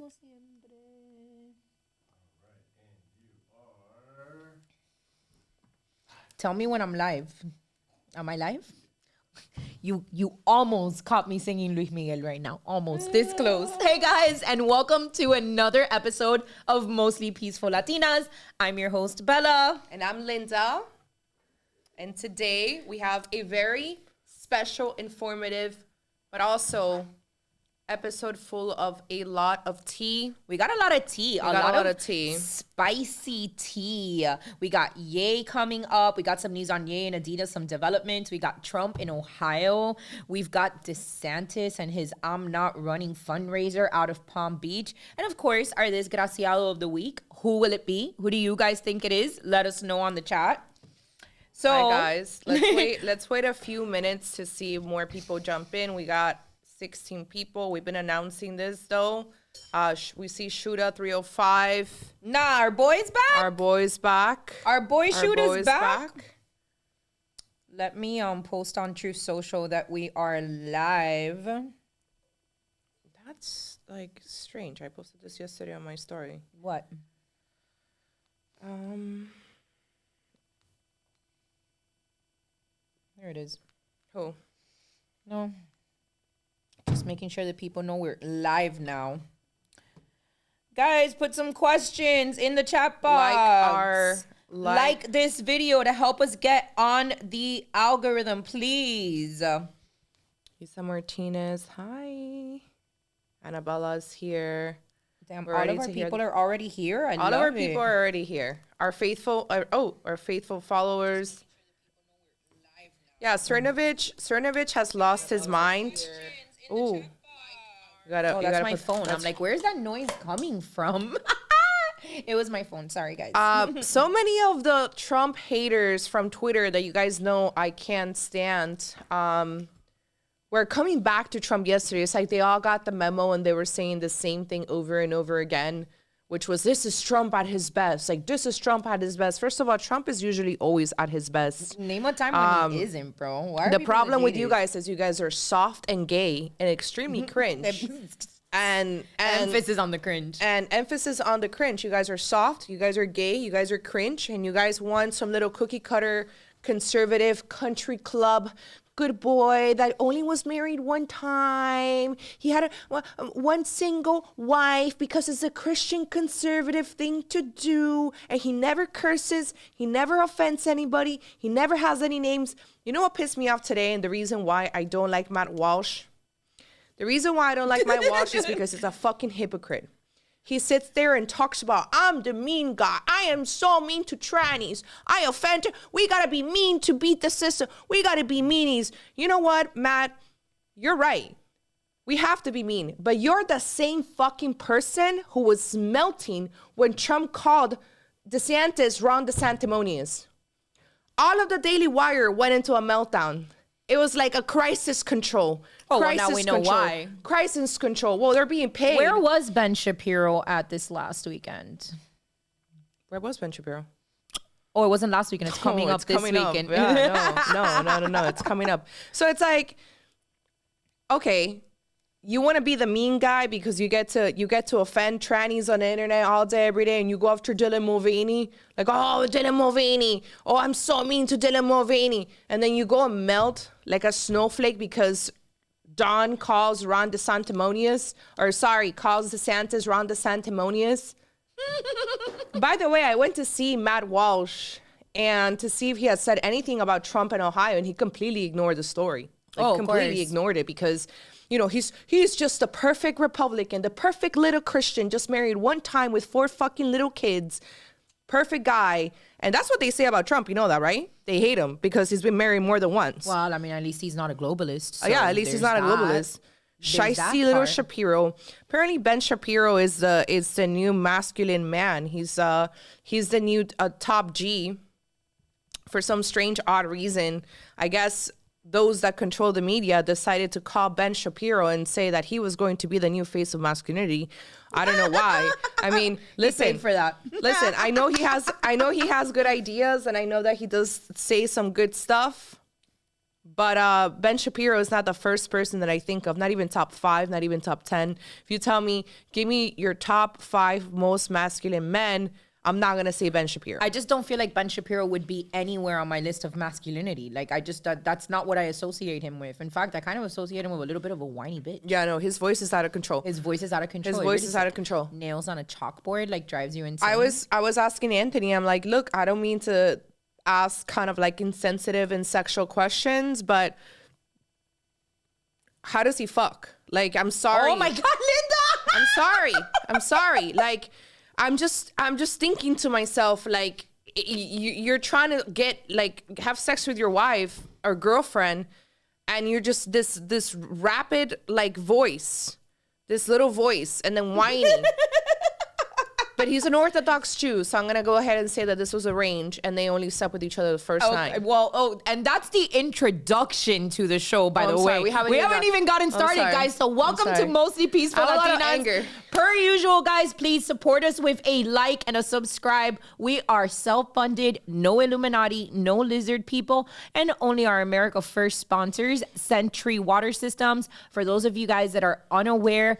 siempre. All right, and you are... Tell me when I'm live. Am I live? You almost caught me singing Luis Miguel right now. Almost this close. Hey guys, and welcome to another episode of Mostly Peaceful Latinas. I'm your host, Bella. And I'm Linda. And today we have a very special, informative, but also episode full of a lot of tea. We got a lot of tea. A lot of tea. Spicy tea. We got Ye coming up. We got some news on Ye and Adidas, some developments. We got Trump in Ohio. We've got DeSantis and his I'm Not Running fundraiser out of Palm Beach. And of course, our Desgraciado of the week. Who will it be? Who do you guys think it is? Let us know on the chat. So, hi guys, let's wait a few minutes to see if more people jump in. We got 16 people. We've been announcing this though. We see Shootout 305. Nah, our boy's back. Our boy's back. Our boy Shooter's back. Let me post on Truth Social that we are live. That's like strange. I posted this yesterday on my story. What? There it is. Who? No. Just making sure that people know we're live now. Guys, put some questions in the chat box. Like this video to help us get on the algorithm, please. Isa Martinez, hi. Annabella's here. Damn, all of our people are already here. All of our people are already here. Our faithful followers. Yeah, Cernovich has lost his mind. Ooh. That's my phone. I'm like, where's that noise coming from? It was my phone. Sorry, guys. So many of the Trump haters from Twitter that you guys know I can't stand were coming back to Trump yesterday. It's like they all got the memo and they were saying the same thing over and over again, which was, this is Trump at his best. Like, this is Trump at his best. First of all, Trump is usually always at his best. Name a time when he isn't, bro. Why are the problem with you guys is you guys are soft and gay and extremely cringe. and emphasis on the cringe. And emphasis on the cringe. You guys are soft, you guys are gay, you guys are cringe, and you guys want some little cookie cutter, conservative, country club good boy that only was married one time. He had one single wife because it's a Christian conservative thing to do. And he never curses. He never offends anybody. He never has any names. You know what pissed me off today and the reason why I don't like Matt Walsh? The reason why I don't like Matt Walsh is because he's a fucking hypocrite. He sits there and talks about, I'm the mean guy. I am so mean to trannies. I offend. We got to be mean to beat the system. We got to be meanies. You know what, Matt? You're right. We have to be mean. But you're the same fucking person who was melting when Trump called DeSantis Ron DeSantimonious. All of the Daily Wire went into a meltdown. It was like a crisis control. Oh, well, now we know why. Crisis control. Well, they're being paid. Where was Ben Shapiro at this last weekend? Where was Ben Shapiro? Oh, it wasn't last weekend. It's coming up this weekend. Yeah, no. It's coming up. So it's like, okay, you want to be the mean guy because you get to offend trannies on the internet all day, every day, and you go after Dylan Mulvaney. Like, oh, Dylan Mulvaney. Oh, I'm so mean to Dylan Mulvaney. And then you go and melt like a snowflake because Don calls Ron DeSantimonious, calls DeSantis Ron DeSantimonious. By the way, I went to see Matt Walsh and to see if he had said anything about Trump in Ohio, and he completely ignored the story. Completely ignored it because, you know, he's just the perfect Republican, the perfect little Christian, just married one time with 4 fucking little kids. Perfect guy. And that's what they say about Trump. You know that, right? They hate him because he's been married more than once. Well, I mean, at least he's not a globalist. So yeah, at least he's not a globalist. Shicey little Shapiro. Apparently, Ben Shapiro is the new masculine man. He's the new top G. For some strange, odd reason, I guess those that control the media decided to call Ben Shapiro and say that he was going to be the new face of masculinity. I don't know why. I mean, listen, he paid for that. Listen, I know he has good ideas, and I know that he does say some good stuff. But Ben Shapiro is not the first person that I think of, not even top 5, not even top 10. If you tell me, give me your top 5 most masculine men, I'm not going to say Ben Shapiro. I just don't feel like Ben Shapiro would be anywhere on my list of masculinity. Like, I just, that's not what I associate him with. In fact, I kind of associate him with a little bit of a whiny bitch. Yeah, no, his voice is out of control. His voice is out of control. His voice is out of control. Nails on a chalkboard, like, drives you insane. I was asking Anthony, I'm like, look, I don't mean to ask kind of like insensitive and sexual questions, but how does he fuck? Like, I'm sorry. Oh my God, Linda! I'm sorry. Like, I'm just thinking to myself, like, you're trying to have sex with your wife or girlfriend, and you're just this rapid like voice, this little voice, and then whining. But he's an Orthodox Jew, so I'm gonna go ahead and say that this was arranged, and they only slept with each other the first night. Well, and that's the introduction to the show, by the way. Sorry, we haven't even gotten started, guys. So welcome to Mostly Peaceful I have a lot of Latinas. anger. Per usual, guys, please support us with a like and a subscribe. We are self-funded, no Illuminati, no lizard people, and only our America First sponsors, Sentry Water Systems. For those of you guys that are unaware,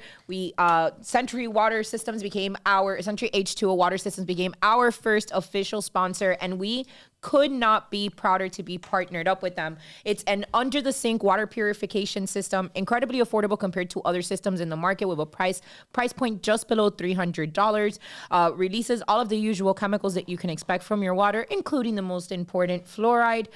Sentry Water Systems Sentry H2O Water Systems became our first official sponsor, and we could not be prouder to be partnered up with them. It's an under-the-sink water purification system, incredibly affordable compared to other systems in the market, with a price point just below $300. Releases all of the usual chemicals that you can expect from your water, including the most important, fluoride.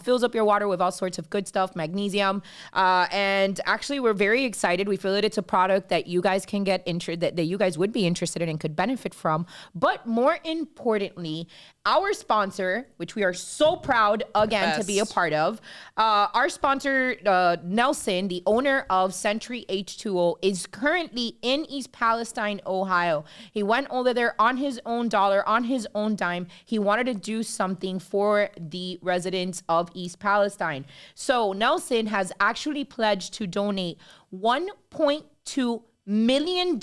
Fills up your water with all sorts of good stuff, magnesium. And actually, we're very excited. We feel that it's a product that you guys can get that you guys would be interested in and could benefit from. But more importantly, our sponsor, which we are so proud again to be a part of, our sponsor, Nelson, the owner of Sentry H2O, is currently in East Palestine, Ohio. He went over there on his own dollar, on his own dime. He wanted to do something for the residents of East Palestine. So Nelson has actually pledged to donate $1.2 million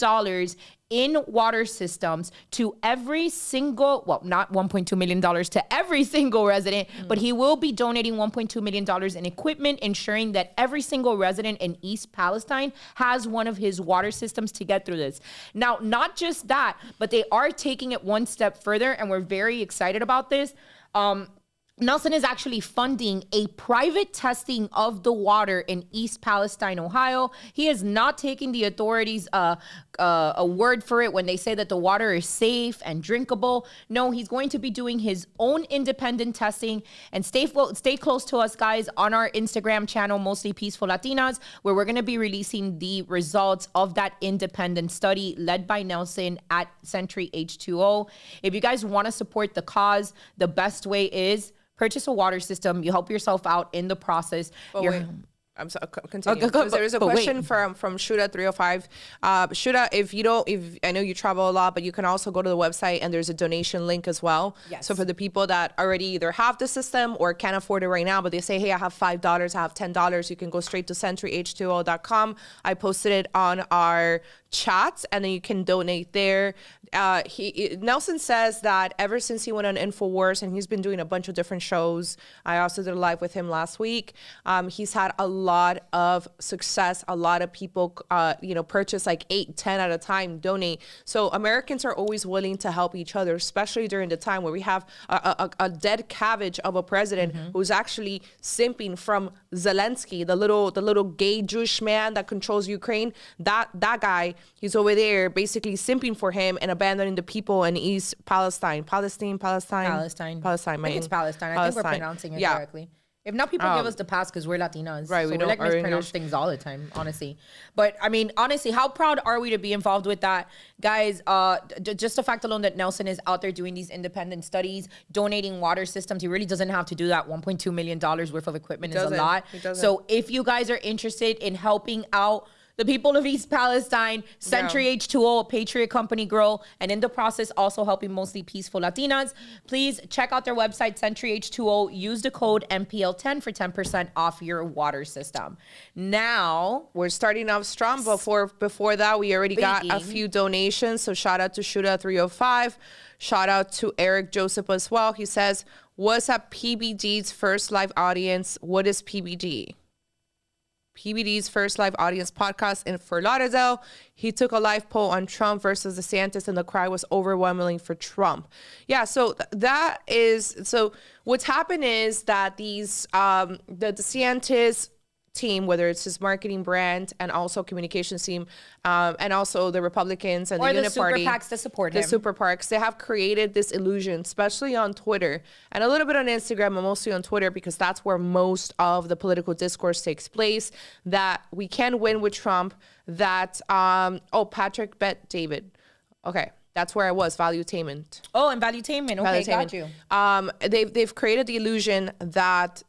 in water systems to every single, well, not $1.2 million to every single resident, but he will be donating $1.2 million in equipment, ensuring that every single resident in East Palestine has one of his water systems to get through this. Now, not just that, but they are taking it one step further, and we're very excited about this. Nelson is actually funding a private testing of the water in East Palestine, Ohio. He is not taking the authorities' a word for it when they say that the water is safe and drinkable. No, he's going to be doing his own independent testing. And stay close to us, guys, on our Instagram channel, Mostly Peaceful Latinas, where we're going to be releasing the results of that independent study led by Nelson at Sentry H2O. If you guys want to support the cause, the best way is purchase a water system. You help yourself out in the process. I'm sorry, continue. Because there is a question from Shuda 305. Shuda, if I know you travel a lot, but you can also go to the website and there's a donation link as well. Yes. So for the people that already either have the system or can't afford it right now, but they say, hey, I have $5, I have $10, you can go straight to sentryh2o.com. I posted it on our chats, and then you can donate there. Nelson says that ever since he went on InfoWars, and he's been doing a bunch of different shows, I also did a live with him last week, he's had a lot of success. A lot of people purchase like 8, 10 at a time, donate. So Americans are always willing to help each other, especially during the time where we have a dead cabbage of a president who's actually simping from Zelensky, the little gay Jewish man that controls Ukraine. That guy, he's over there basically simping for him and abandoning the people in East Palestine. Palestine. I think it's Palestine. I think we're pronouncing it correctly. If not, people give us the pass because we're Latinas. Right, so we don't don't mispronounce things all the time, honestly. But I mean, honestly, how proud are we to be involved with that? Guys, just the fact alone that Nelson is out there doing these independent studies, donating water systems, he really doesn't have to do that. $1.2 million worth of equipment is a lot. So if you guys are interested in helping out the people of East Palestine, Sentry H2O, a Patriot Company grow, and in the process also helping Mostly Peaceful Latinas, please check out their website, Sentry H2O. Use the code MPL10 for 10% off your water system. Now, we're starting off strong. Before that, we already got a few donations. So shout out to Shuda 305. Shout out to Eric Joseph as well. He says, was at PBD's first live audience. What is PBD? PBD's first live audience podcast in Fort Lauderdale. He took a live poll on Trump versus DeSantis, and the cry was overwhelmingly for Trump. Yeah, so so what's happened is that these the DeSantis team, whether it's his marketing brand and also communications team, and also the Republicans and or the the Unit super Party, PACs to support the him. super PACs, they have created this illusion, especially on Twitter and a little bit on Instagram, and mostly on Twitter, because that's where most of the political discourse takes place, that we can win with Trump, that, Patrick Bet David. Okay. That's where I was, valuetainment. Oh, and valuetainment. Okay, got you. They've created the illusion that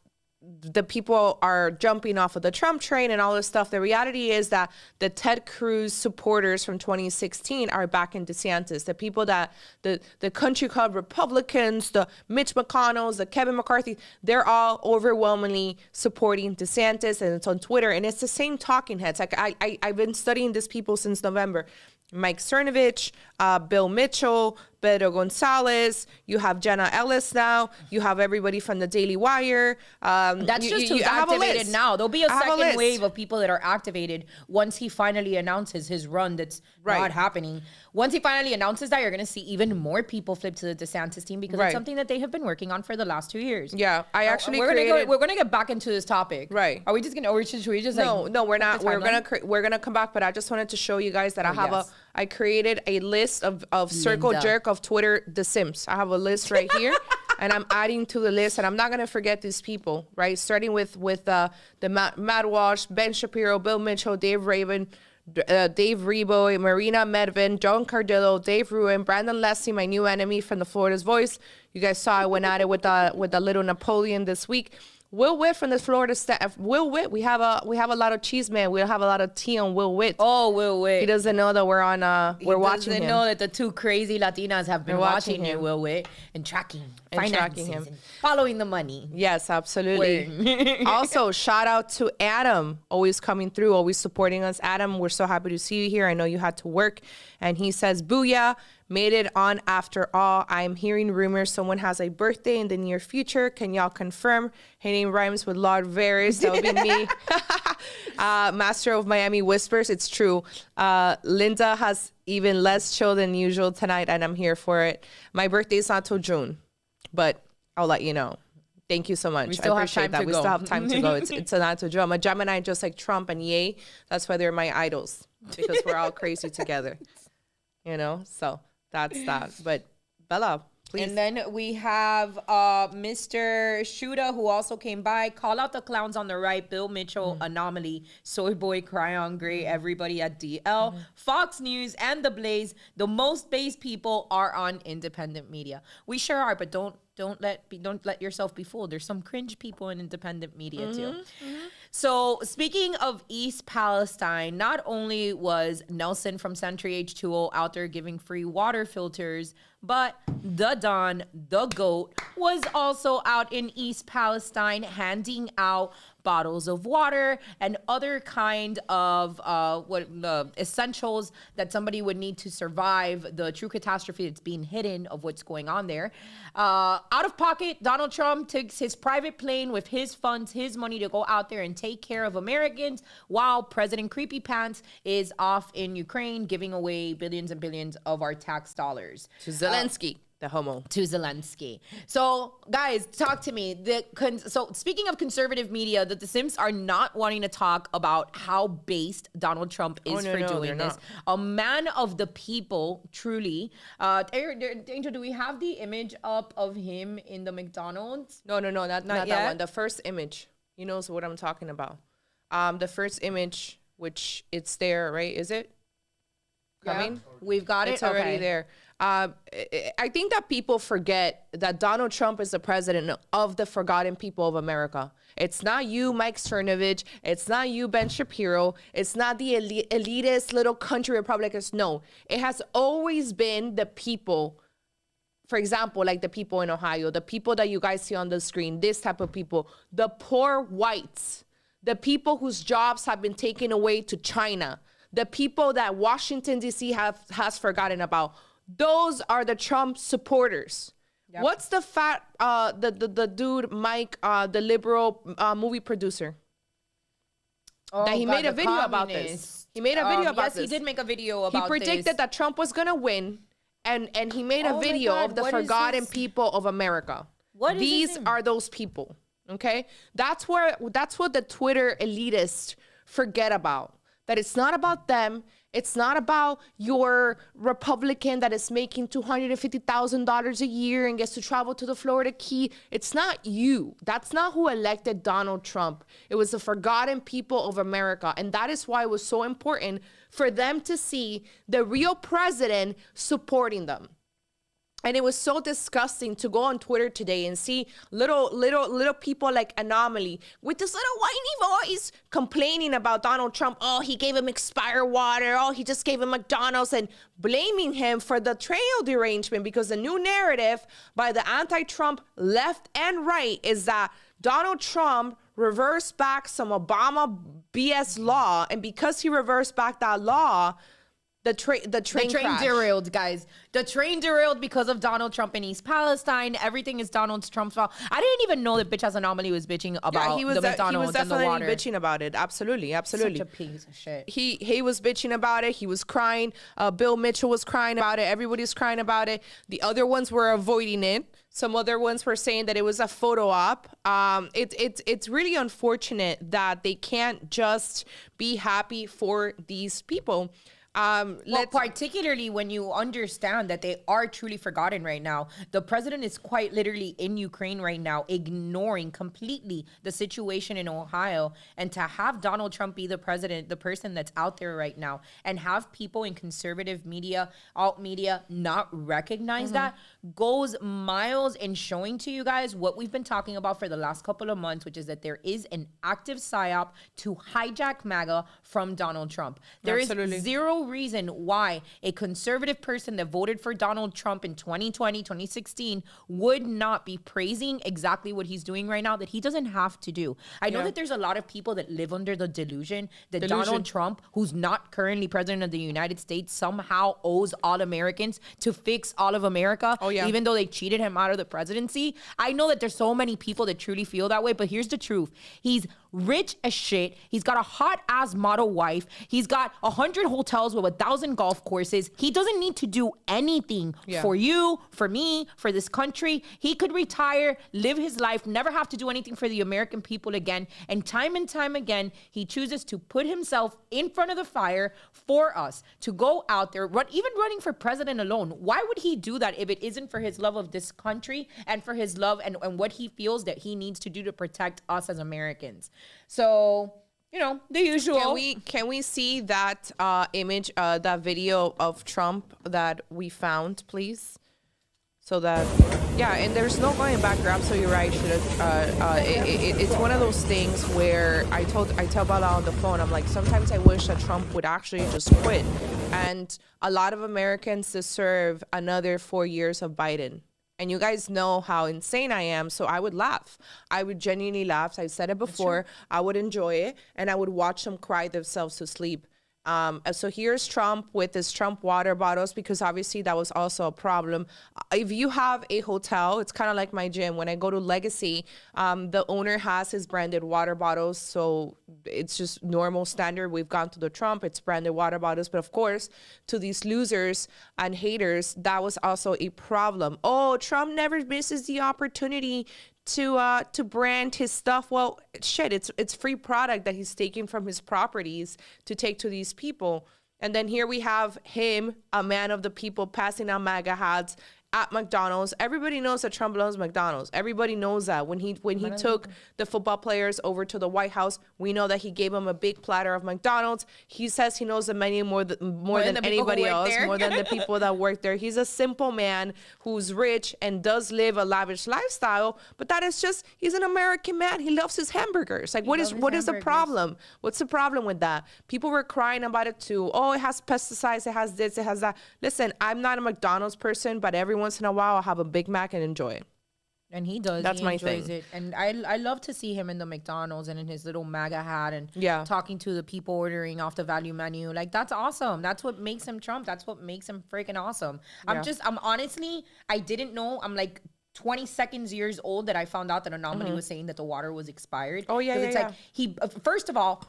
the people are jumping off of the Trump train and all this stuff. The reality is that the Ted Cruz supporters from 2016 are back in DeSantis. The people that the country club Republicans, the Mitch McConnells, the Kevin McCarthy, they're all overwhelmingly supporting DeSantis, and it's on Twitter, and it's the same talking heads. Like I've been studying these people since November. Mike Cernovich, Bill Mitchell, Pedro Gonzalez. You have Jenna Ellis now. You have everybody from the Daily Wire. That's just who's activated now. There'll be a second wave of people that are activated once he finally announces his run that's not happening. Once he finally announces that, you're going to see even more people flip to the DeSantis team, because it's something that they have been working on for the last 2 years. Yeah, I actually we're going to get back into this topic. Right. Are we just going to, or should we just No, we're not. We're going to come back, but I just wanted to show you guys that I created a list of circle jerk of Twitter, the Sims. I have a list right here. And I'm adding to the list, and I'm not gonna forget these people, right? Starting with the Matt Walsh, Ben Shapiro, Bill Mitchell, Dave Raven, Dave Rebo, Marina Medvin, John Cardillo, Dave Ruin, Brandon Leslie, my new enemy from the Florida's Voice. You guys saw I went at it with the little Napoleon this week. Will Witt from the Florida staff. Will Witt, we have a lot of cheese man. We have a lot of tea on Will Witt. Oh, Will Witt. He doesn't know that we're watching him. He doesn't know that the two crazy Latinas have been watching you, Will Witt, and tracking finances and following the money. Yes, absolutely. Also, shout out to Adam, always coming through, always supporting us. Adam, we're so happy to see you here. I know you had to work. And he says, booyah. Made it on after all. I'm hearing rumors someone has a birthday in the near future. Can y'all confirm? Her name rhymes with Lord Varys. That would be me. Master of Miami Whispers. It's true. Linda has even less chill than usual tonight, and I'm here for it. My birthday is not till June, but I'll let you know. Thank you so much. We still have time to go. We still have time to go. It's not till June. I'm a Gemini, just like Trump and Ye. That's why they're my idols, because we're all crazy together. You know, so that's that. But Bella, please. And then we have Mr. Shuda, who also came by. Call out the clowns on the right. Bill Mitchell, Anomaly, Soy Boy, Cryon Gray, everybody at DL. Fox News and The Blaze. The most based people are on independent media. We sure are, but don't let yourself be fooled. There's some cringe people in independent media too. So speaking of East Palestine, not only was Nelson from Century H2O out there giving free water filters, but the Don, the GOAT, was also out in East Palestine handing out bottles of water and other kind of essentials that somebody would need to survive the true catastrophe that's being hidden of what's going on there. Out of pocket, Donald Trump takes his private plane with his funds, his money to go out there and take care of Americans, while President Creepy Pants is off in Ukraine giving away billions and billions of our tax dollars. To Zelensky. The homo. To Zelensky. So, guys, talk to me. So, speaking of conservative media, the Sims are not wanting to talk about how based Donald Trump is for doing this. Not. A man of the people, truly. Angel, do we have the image up of him in the McDonald's? No, not yet? That one. The first image. You know what I'm talking about. The first image, which it's there, right? Is it coming? Yeah, we've got it. It's already there. I think that people forget that Donald Trump is the president of the forgotten people of America. It's not you, Mike Cernovich. It's not you, Ben Shapiro. It's not the elitist little country Republicans. No, it has always been the people. For example, like the people in Ohio, the people that you guys see on the screen, this type of people, the poor whites, the people whose jobs have been taken away to China, the people that Washington, D.C. has forgotten about. Those are the Trump supporters. Yep. What's the the dude Mike, the liberal movie producer? Oh, That he God, made a the video about this. communist. He made a video about yes, this. he did make a video about He this. predicted that Trump was gonna win, and he made a Oh my video God, of the what is forgotten this? people of America. What is his These name? are those people. Okay, that's what the Twitter elitists forget about. That it's not about them. It's not about your Republican that is making $250,000 a year and gets to travel to the Florida Key. It's not you. That's not who elected Donald Trump. It was the forgotten people of America. And that is why it was so important for them to see the real president supporting them. And it was so disgusting to go on Twitter today and see little people like Anomaly with this little whiny voice complaining about Donald Trump. Oh, he gave him expired water. Oh, he just gave him McDonald's, and blaming him for the trail derangement, because the new narrative by the anti-Trump left and right is that Donald Trump reversed back some Obama BS law. And because he reversed back that law, the train crashed. derailed, guys. The train derailed because of Donald Trump in East Palestine. Everything is Donald Trump's fault. I didn't even know that bitch as Anomaly was bitching about the McDonald's and the water. He was definitely bitching about it. Absolutely. Such a piece of shit. He was bitching about it. He was crying. Bill Mitchell was crying about it. Everybody's crying about it. The other ones were avoiding it. Some other ones were saying that it was a photo op. It's really unfortunate that they can't just be happy for these people. Well, particularly when you understand that they are truly forgotten right now. The president is quite literally in Ukraine right now, ignoring completely the situation in Ohio. And to have Donald Trump be the president, the person that's out there right now, and have people in conservative media, alt media, not recognize that, goes miles in showing to you guys what we've been talking about for the last couple of months, which is that there is an active psyop to hijack MAGA from Donald Trump. There is zero reason why a conservative person that voted for Donald Trump in 2020, 2016 would not be praising exactly what he's doing right now that he doesn't have to do. I know that there's a lot of people that live under the delusion that Donald Trump, who's not currently president of the United States, somehow owes all Americans to fix all of America, even though they cheated him out of the presidency. I know that there's so many people that truly feel that way, but here's the truth. He's rich as shit. He's got a hot ass model wife. He's got 100 hotels with 1,000 golf courses. He doesn't need to do anything for you, for me, for this country. He could retire, live his life, never have to do anything for the American people again. And time again, he chooses to put himself in front of the fire for us, to go out there, even running for president alone. Why would he do that if it isn't for his love of this country and for his love and what he feels that he needs to do to protect us as Americans? So, you know, the usual. Can we see that image, that video of Trump that we found, please? So that, and there's no going back. You're absolutely right. It's one of those things where I tell Bala on the phone, I'm like, sometimes I wish that Trump would actually just quit. And a lot of Americans deserve another 4 years of Biden. And you guys know how insane I am, so I would laugh. I would genuinely laugh. I've said it before. I would enjoy it, and I would watch them cry themselves to sleep. So here's Trump with his Trump water bottles, because obviously that was also a problem. If you have a hotel, it's kind of like my gym. When I go to Legacy, the owner has his branded water bottles. So it's just normal standard. We've gone to the Trump, it's branded water bottles. But of course, to these losers and haters, that was also a problem. Oh, Trump never misses the opportunity to brand his stuff. Well, shit, it's free product that he's taking from his properties to take to these people. And then here we have him, a man of the people, passing out MAGA hats at McDonald's. Everybody knows that Trump loves McDonald's. Everybody knows that. When he took the football players over to the White House, we know that he gave them a big platter of McDonald's. He says he knows the menu more than anybody else, more than the people that work there. He's a simple man who's rich and does live a lavish lifestyle, but that is just, he's an American man. He loves his hamburgers. Like, what is the problem? What's the problem with that? People were crying about it too. Oh, it has pesticides, it has this, it has that. Listen, I'm not a McDonald's person, but every once in a while I'll have a Big Mac and enjoy it. And he does. That's my thing. It. And I love to see him in the McDonald's and in his little MAGA hat and talking to the people ordering off the value menu. Like, that's awesome. That's what makes him Trump. That's what makes him freaking awesome. I'm honestly, I didn't know. I'm like 20 seconds years old that I found out that Anomaly was saying that the water was expired. Oh, yeah, 'Cause yeah, it's like he first of all,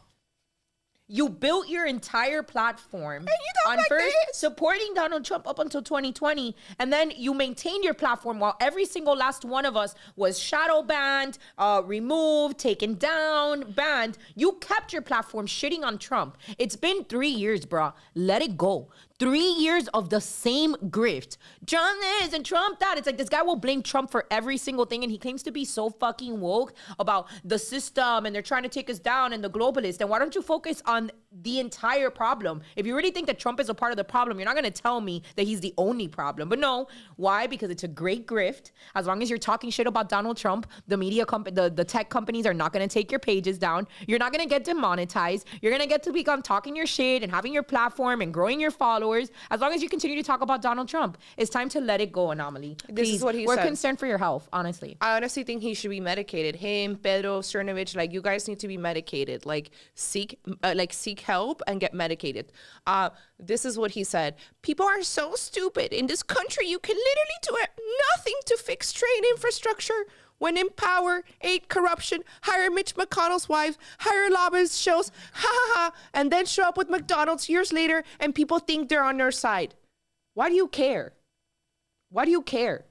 you built your entire platform on first supporting Donald Trump up until 2020, and then you maintained your platform while every single last one of us was shadow banned, removed, taken down, banned. You kept your platform shitting on Trump. It's been 3 years, bro. Let it go. 3 years of the same grift. Trump this and Trump that. It's like this guy will blame Trump for every single thing, and he claims to be so fucking woke about the system and they're trying to take us down and the globalists. And why don't you focus on the entire problem? If you really think that Trump is a part of the problem, you're not going to tell me that he's the only problem. But no, why? Because it's a great grift. As long as you're talking shit about Donald Trump, the media the tech companies are not going to take your pages down. You're not going to get demonetized. You're going to get to become talking your shit and having your platform and growing your followers. As long as you continue to talk about Donald Trump, it's time to let it go, Anomaly. This is what he We're said. concerned for your health, honestly. I honestly think he should be medicated. Him, Pedro, Cernovich, like you guys need to be medicated. Like seek help and get medicated. This is what he said. People are so stupid. In this country, you can literally do nothing to fix trade infrastructure. When in power, aid corruption, hire Mitch McConnell's wife, hire lobbyist shows, ha ha ha, and then show up with McDonald's years later and people think they're on their side. Why do you care? Why do you care?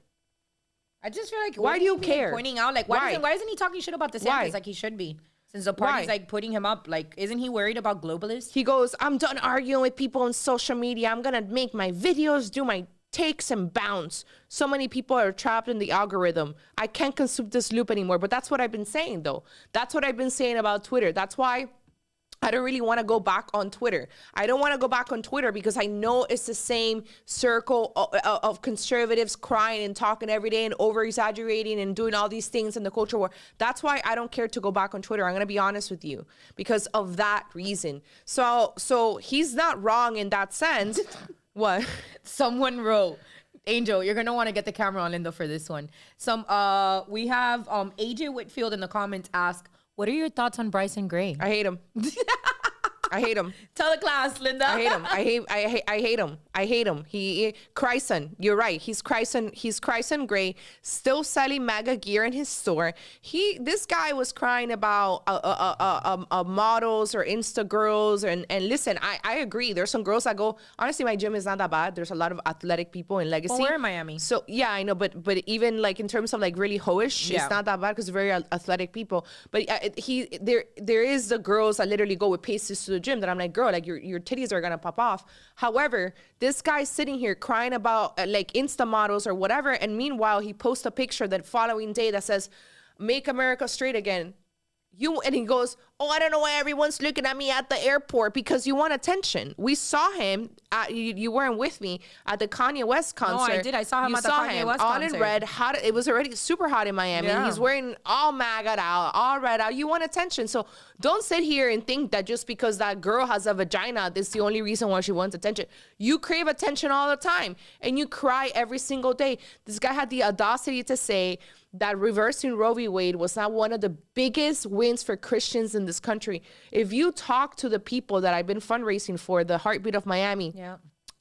I just feel like why do you care? Pointing out like why isn't he talking shit about DeSantis like he should be? Since the party's like putting him up, like isn't he worried about globalists? He goes, I'm done arguing with people on social media. I'm gonna make my videos, do my takes and bounce. So many people are trapped in the algorithm. I can't consume this loop anymore. But that's what I've been saying though. That's what I've been saying about Twitter. That's why I don't really want to go back on Twitter. I don't want to go back on Twitter because I know it's the same circle of conservatives crying and talking every day and over exaggerating and doing all these things in the culture war. That's why I don't care to go back on Twitter. I'm going to be honest with you because of that reason. So he's not wrong in that sense. What? Someone wrote, Angel, you're gonna want to get the camera on Linda for this one. We have AJ Whitfield in the comments ask, what are your thoughts on Bryson Gray? I hate him. I hate him. Tell the class, Linda. I hate him. I hate him. I hate him. Chryson, you're right. He's Chryson Gray, still selling MAGA gear in his store. This guy was crying about models or Insta girls. And listen, I agree. There's some girls that go, honestly, my gym is not that bad. There's a lot of athletic people in Legacy. Well, we're in Miami. So yeah, I know. But even like in terms of like really hoish, it's not that bad because very athletic people. But there is the girls that literally go with pasties to the gym that I'm like, girl, like your titties are gonna pop off. However, this guy's sitting here crying about like Insta models or whatever, and meanwhile he posts a picture that following day that says, "Make America Straight Again." And he goes, oh, I don't know why everyone's looking at me at the airport because you want attention. We saw him, you weren't with me, at the Kanye West concert. No, I did. I saw him at the Kanye West all concert. In red, hot. It was already super hot in Miami. Yeah. He's wearing all MAGA out, all red out. You want attention. So don't sit here and think that just because that girl has a vagina, that's the only reason why she wants attention. You crave attention all the time and you cry every single day. This guy had the audacity to say that reversing Roe v. Wade was not one of the biggest wins for Christians in this country. If you talk to the people that I've been fundraising for, the Heartbeat of Miami,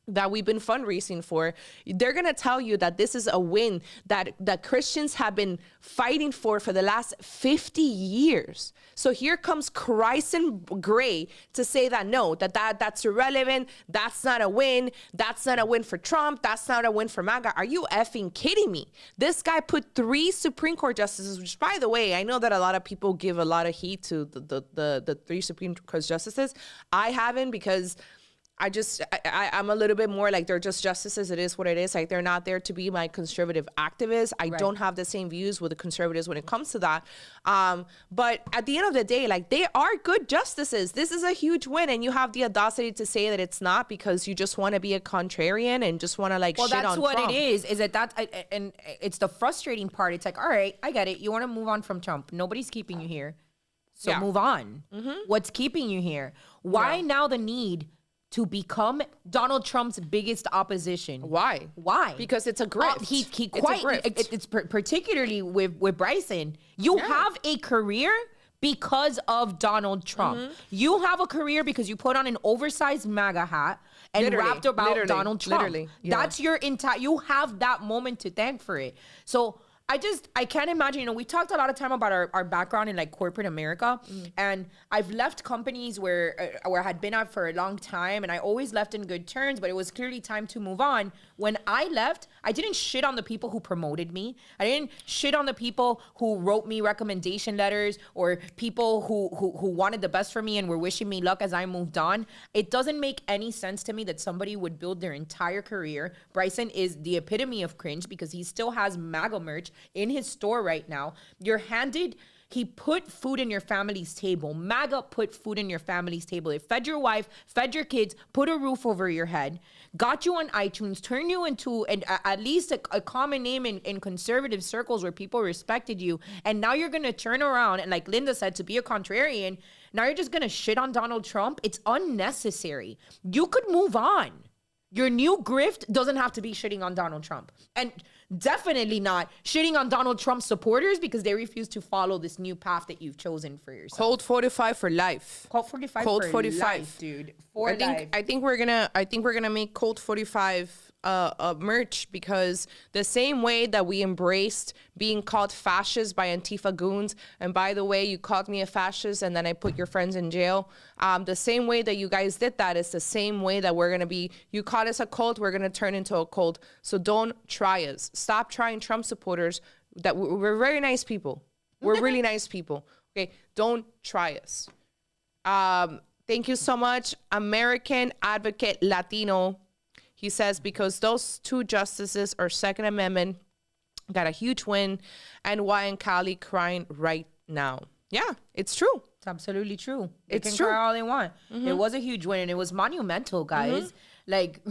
that we've been fundraising for, they're going to tell you that this is a win that Christians have been fighting for the last 50 years. So here comes Bryson Gray to say that no, that's irrelevant. That's not a win. That's not a win for Trump. That's not a win for MAGA. Are you effing kidding me? This guy put 3 Supreme Court justices, which by the way, I know that a lot of people give a lot of heat to the 3 Supreme Court justices. I haven't because I'm a little bit more like they're just justices. It is what it is. Like they're not there to be my conservative activists. I don't have the same views with the conservatives when it comes to that. But at the end of the day, like they are good justices. This is a huge win. And you have the audacity to say that it's not because you just want to be a contrarian and just want to like shit on Trump. Well, that's what it is and it's the frustrating part. It's like, all right, I get it. You want to move on from Trump. Nobody's keeping you here. So move on. What's keeping you here? Why now the need to become Donald Trump's biggest opposition? Why? Because it's a grift. It's particularly with Bryson. You have a career because of Donald Trump. You have a career because you put on an oversized MAGA hat and rapped about Donald Trump. That's your entire. You have that moment to thank for it. So I can't imagine, we talked a lot of time about our background in like corporate America. And I've left companies where I had been at for a long time, and I always left in good terms, but it was clearly time to move on. When I left, I didn't shit on the people who promoted me. I didn't shit on the people who wrote me recommendation letters, or people who wanted the best for me and were wishing me luck as I moved on. It doesn't make any sense to me that somebody would build their entire career. Bryson is the epitome of cringe because he still has MAGA merch in his store right now. He put food in your family's table. MAGA put food in your family's table. It fed your wife, fed your kids, put a roof over your head, got you on iTunes, turned you into at least a common name in conservative circles where people respected you. And now you're going to turn around and, like Linda said, to be a contrarian, now you're just going to shit on Donald Trump. It's unnecessary. You could move on. Your new grift doesn't have to be shitting on Donald Trump. And definitely not shitting on Donald Trump supporters because they refuse to follow this new path that you've chosen for yourself. Colt 45 for life. Colt 45 Colt for 45. life, dude. For life. I think we're gonna make Colt 45 merch, because the same way that we embraced being called fascist by Antifa goons, and by the way, you called me a fascist and then I put your friends in jail, the same way that you guys did that is the same way that we're gonna be. You called us a cult, we're gonna turn into a cult. So don't try us. Stop trying Trump supporters. That we're very nice people. We're really nice people. Okay, don't try us. Thank you so much, American Advocate Latino. He says, because those two justices are Second Amendment, got a huge win, and why in Cali crying right now. Yeah, it's true. It's absolutely true. They It's can true. cry all they want. It was a huge win, and it was monumental, guys. Like,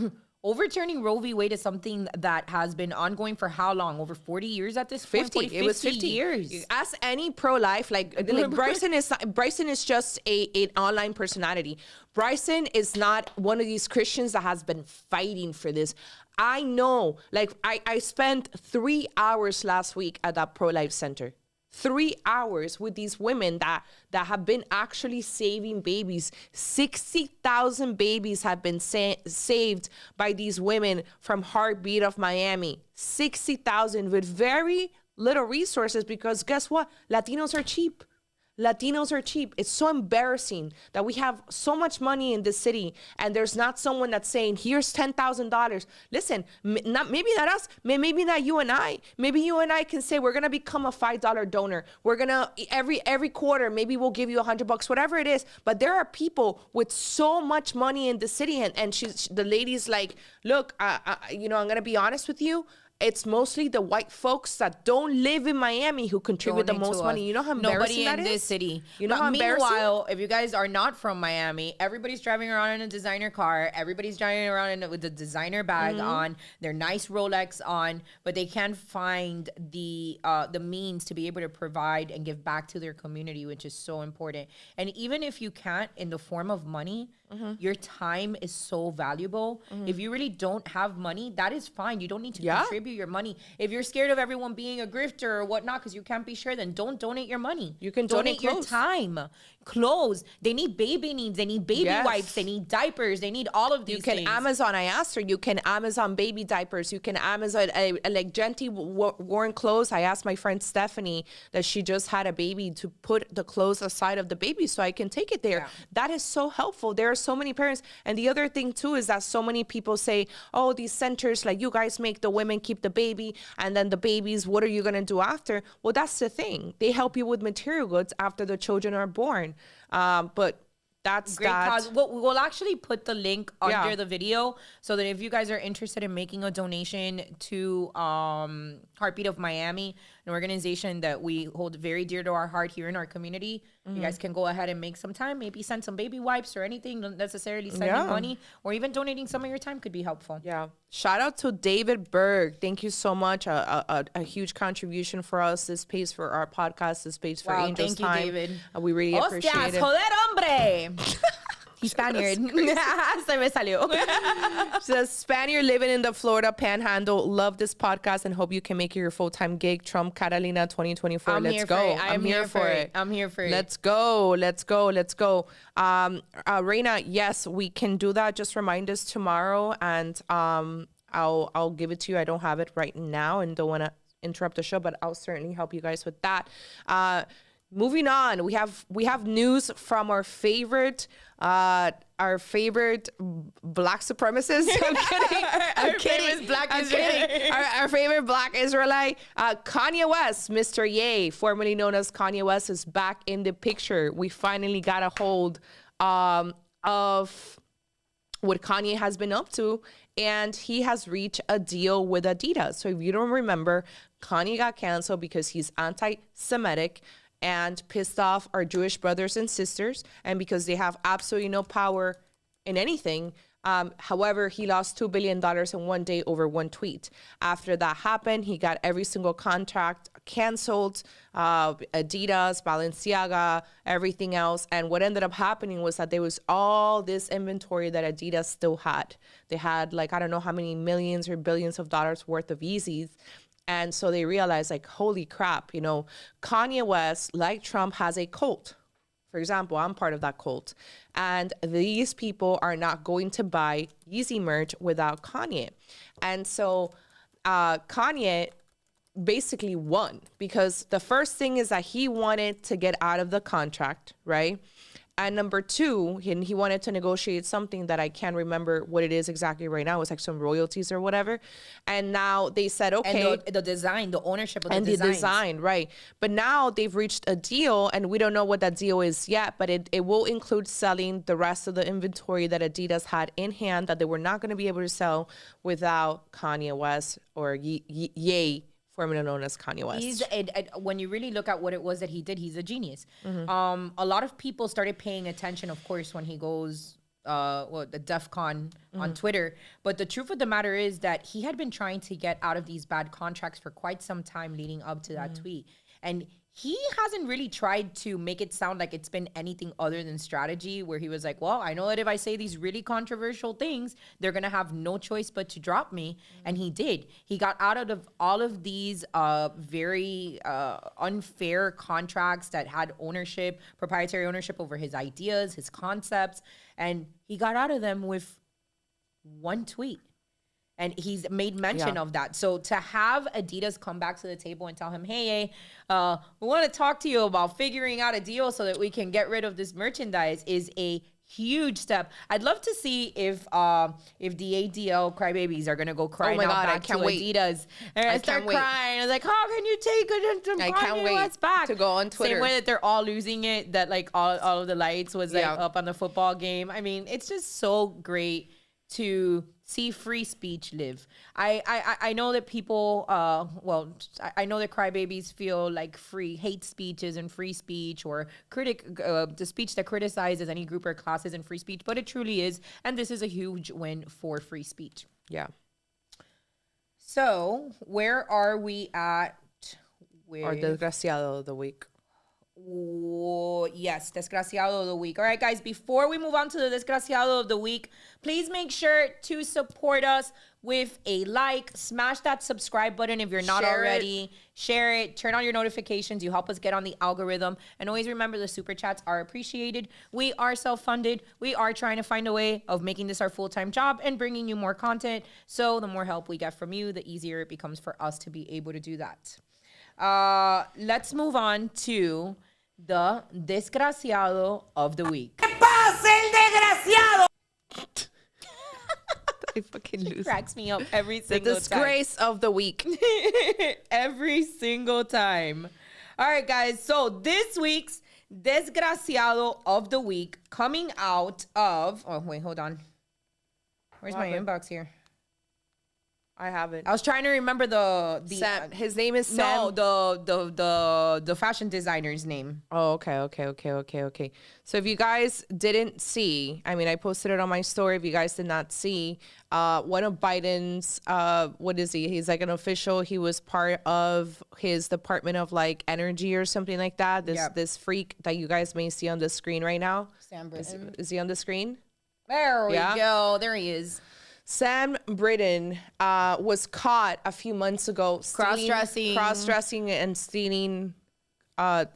overturning Roe v. Wade is something that has been ongoing for how long? Over 40 years at this point? 50. It was 50 years. Ask any pro-life, like Bryson is just an online personality. Bryson is not one of these Christians that has been fighting for this. I know, like I spent 3 hours last week at that pro-life center. 3 hours with these women that have been actually saving babies. 60,000 babies have been saved by these women from Heartbeat of Miami. 60,000 with very little resources, because guess what? Latinos are cheap. Latinos are cheap. It's so embarrassing that we have so much money in this city and there's not someone that's saying, here's $10,000. Listen, maybe not us, maybe not you and I. Maybe you and I can say, we're going to become a $5 donor. We're going to, every quarter, maybe we'll give you $100, whatever it is. But there are people with so much money in the city, and the lady's like, look, I'm going to be honest with you. It's mostly the white folks that don't live in Miami who contribute the most money. You know how embarrassing that is? Nobody in this city. You know how embarrassing? Meanwhile, if you guys are not from Miami, everybody's driving around in a designer car. Everybody's driving around with a designer bag on, their nice Rolex on, but they can't find the means to be able to provide and give back to their community, which is so important. And even if you can't in the form of money, your time is so valuable. If you really don't have money, that is fine. You don't need to contribute your money. If you're scared of everyone being a grifter or whatnot because you can't be sure, then don't donate your money. You can donate your clothes. time. Clothes. They need baby needs. They need baby wipes. They need diapers. They need all of these things. You can Amazon. I asked her. You can Amazon baby diapers. You can Amazon like Genty worn clothes. I asked my friend Stephanie that she just had a baby to put the clothes aside of the baby so I can take it there. Yeah. That is so helpful. There are so many parents. And the other thing too is that so many people say, oh, these centers, like you guys make the women keep the baby, and then the babies, what are you going to do after? Well, that's the thing. They help you with material goods after the children are born. But that's great that. cause. We'll actually put the link under the video so that if you guys are interested in making a donation to Heartbeat of Miami, an organization that we hold very dear to our heart here in our community, you guys can go ahead and make some time, maybe send some baby wipes or anything, don't necessarily sending money, or even donating some of your time could be helpful. Yeah. Shout out to David Berg. Thank you so much. A huge contribution for us. This pays for our podcast. This pays for Angel's Time. Thank you, David. We really appreciate it. Joder, hombre! He's Spaniard. Se me salió. Says, Spaniard living in the Florida Panhandle. Love this podcast and hope you can make it your full-time gig. Trump Catalina 2024. Let's go. I'm here for it. I'm here for it. Let's go. Reina, yes, we can do that. Just remind us tomorrow, and I'll give it to you. I don't have it right now and don't want to interrupt the show, but I'll certainly help you guys with that. Moving on, we have news from our favorite black supremacists. I'm kidding. Our favorite black Israelite, Kanye West, Mr. Ye, formerly known as Kanye West, is back in the picture. We finally got a hold of what Kanye has been up to, and he has reached a deal with Adidas. So if you don't remember, Kanye got canceled because he's anti-Semitic and pissed off our Jewish brothers and sisters, and because they have absolutely no power in anything. However, he lost $2 billion in one day over one tweet. After that happened, he got every single contract canceled, Adidas, Balenciaga, everything else. And what ended up happening was that there was all this inventory that Adidas still had. They had like, I don't know how many millions or billions of dollars worth of Yeezys. And so they realized, like, holy crap, you know, Kanye West, like Trump, has a cult. For example, I'm part of that cult. And these people are not going to buy Yeezy merch without Kanye. And so Kanye basically won, because the first thing is that he wanted to get out of the contract, right? And number two, he wanted to negotiate something that I can't remember what it is exactly right now. It's like some royalties or whatever. And now they said, okay. And the design, the ownership of the and designs. the design, right. But now they've reached a deal, and we don't know what that deal is yet, but it will include selling the rest of the inventory that Adidas had in hand that they were not going to be able to sell without Kanye West, or Ye, formerly known as Kanye West. When you really look at what it was that he did, he's a genius. A lot of people started paying attention, of course, when he goes the DEF CON on Twitter. But the truth of the matter is that he had been trying to get out of these bad contracts for quite some time leading up to that tweet. And he hasn't really tried to make it sound like it's been anything other than strategy, where he was like, well, I know that if I say these really controversial things, they're going to have no choice but to drop me. And he did. He got out of all of these very unfair contracts that had ownership, proprietary ownership over his ideas, his concepts. And he got out of them with one tweet. And he's made mention of that. So to have Adidas come back to the table and tell him, hey, we want to talk to you about figuring out a deal so that we can get rid of this merchandise is a huge step. I'd love to see if the ADL crybabies are gonna go crying back to Adidas and start crying. It's like, how can you take it and Kanye West back? To go on Twitter. Same way that they're all losing it. That like all of the lights was like up on the football game. I mean, it's just so great to see free speech live. I know that people, I know that crybabies feel like free hate speech isn't free speech, or the speech that criticizes any group or class isn't free speech, but it truly is. And this is a huge win for free speech. Yeah. So where are we at? Our desgraciado of the week. Oh, yes, Desgraciado of the week. All right, guys, before we move on to the Desgraciado of the week, please make sure to support us with a like. Smash that subscribe button if you're not already. Share it. Turn on your notifications. You help us get on the algorithm. And always remember, the super chats are appreciated. We are self-funded. We are trying to find a way of making this our full-time job and bringing you more content. So the more help we get from you, the easier it becomes for us to be able to do that. Let's move on to the Desgraciado of the week. ¿Qué pasa, el desgraciado? I fucking lose. Cracks me up every single time. The disgrace of the week. Every single time. All right, guys. So this week's Desgraciado of the week coming out of... Oh, wait, hold on. Where's my inbox here? I haven't. I was trying to remember the Sam. His name is Sam. No, the fashion designer's name. Oh, okay. So if you guys didn't see, I mean, I posted it on my story. If you guys did not see, one of Biden's, what is he? He's like an official. He was part of his Department of like Energy or something like that. This freak that you guys may see on the screen right now. Sam Britton. Is he on the screen? There we go. There he is. Sam Britton was caught a few months ago cross-dressing and stealing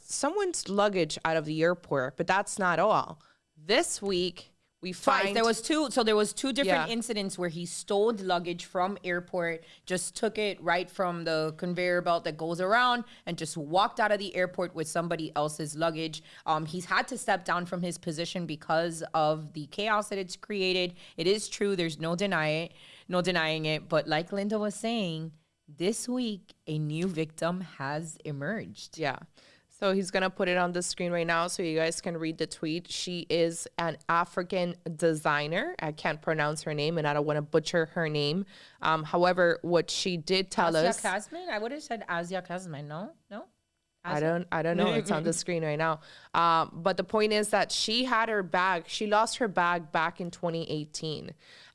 someone's luggage out of the airport. But that's not all. This week, We Twice. find There was two. So there was two different Yeah. incidents where he stole luggage from airport, just took it right from the conveyor belt that goes around, and just walked out of the airport with somebody else's luggage. He's had to step down from his position because of the chaos that it's created. It is true. There's no denying it. But like Linda was saying, this week a new victim has emerged. Yeah. So he's going to put it on the screen right now so you guys can read the tweet. She is an African designer. I can't pronounce her name and I don't want to butcher her name. However, what she did tell us. Asia Kazman? I would have said Asia Kazman. No? I don't know. It's on the screen right now. But the point is that she had her bag. She lost her bag back in 2018.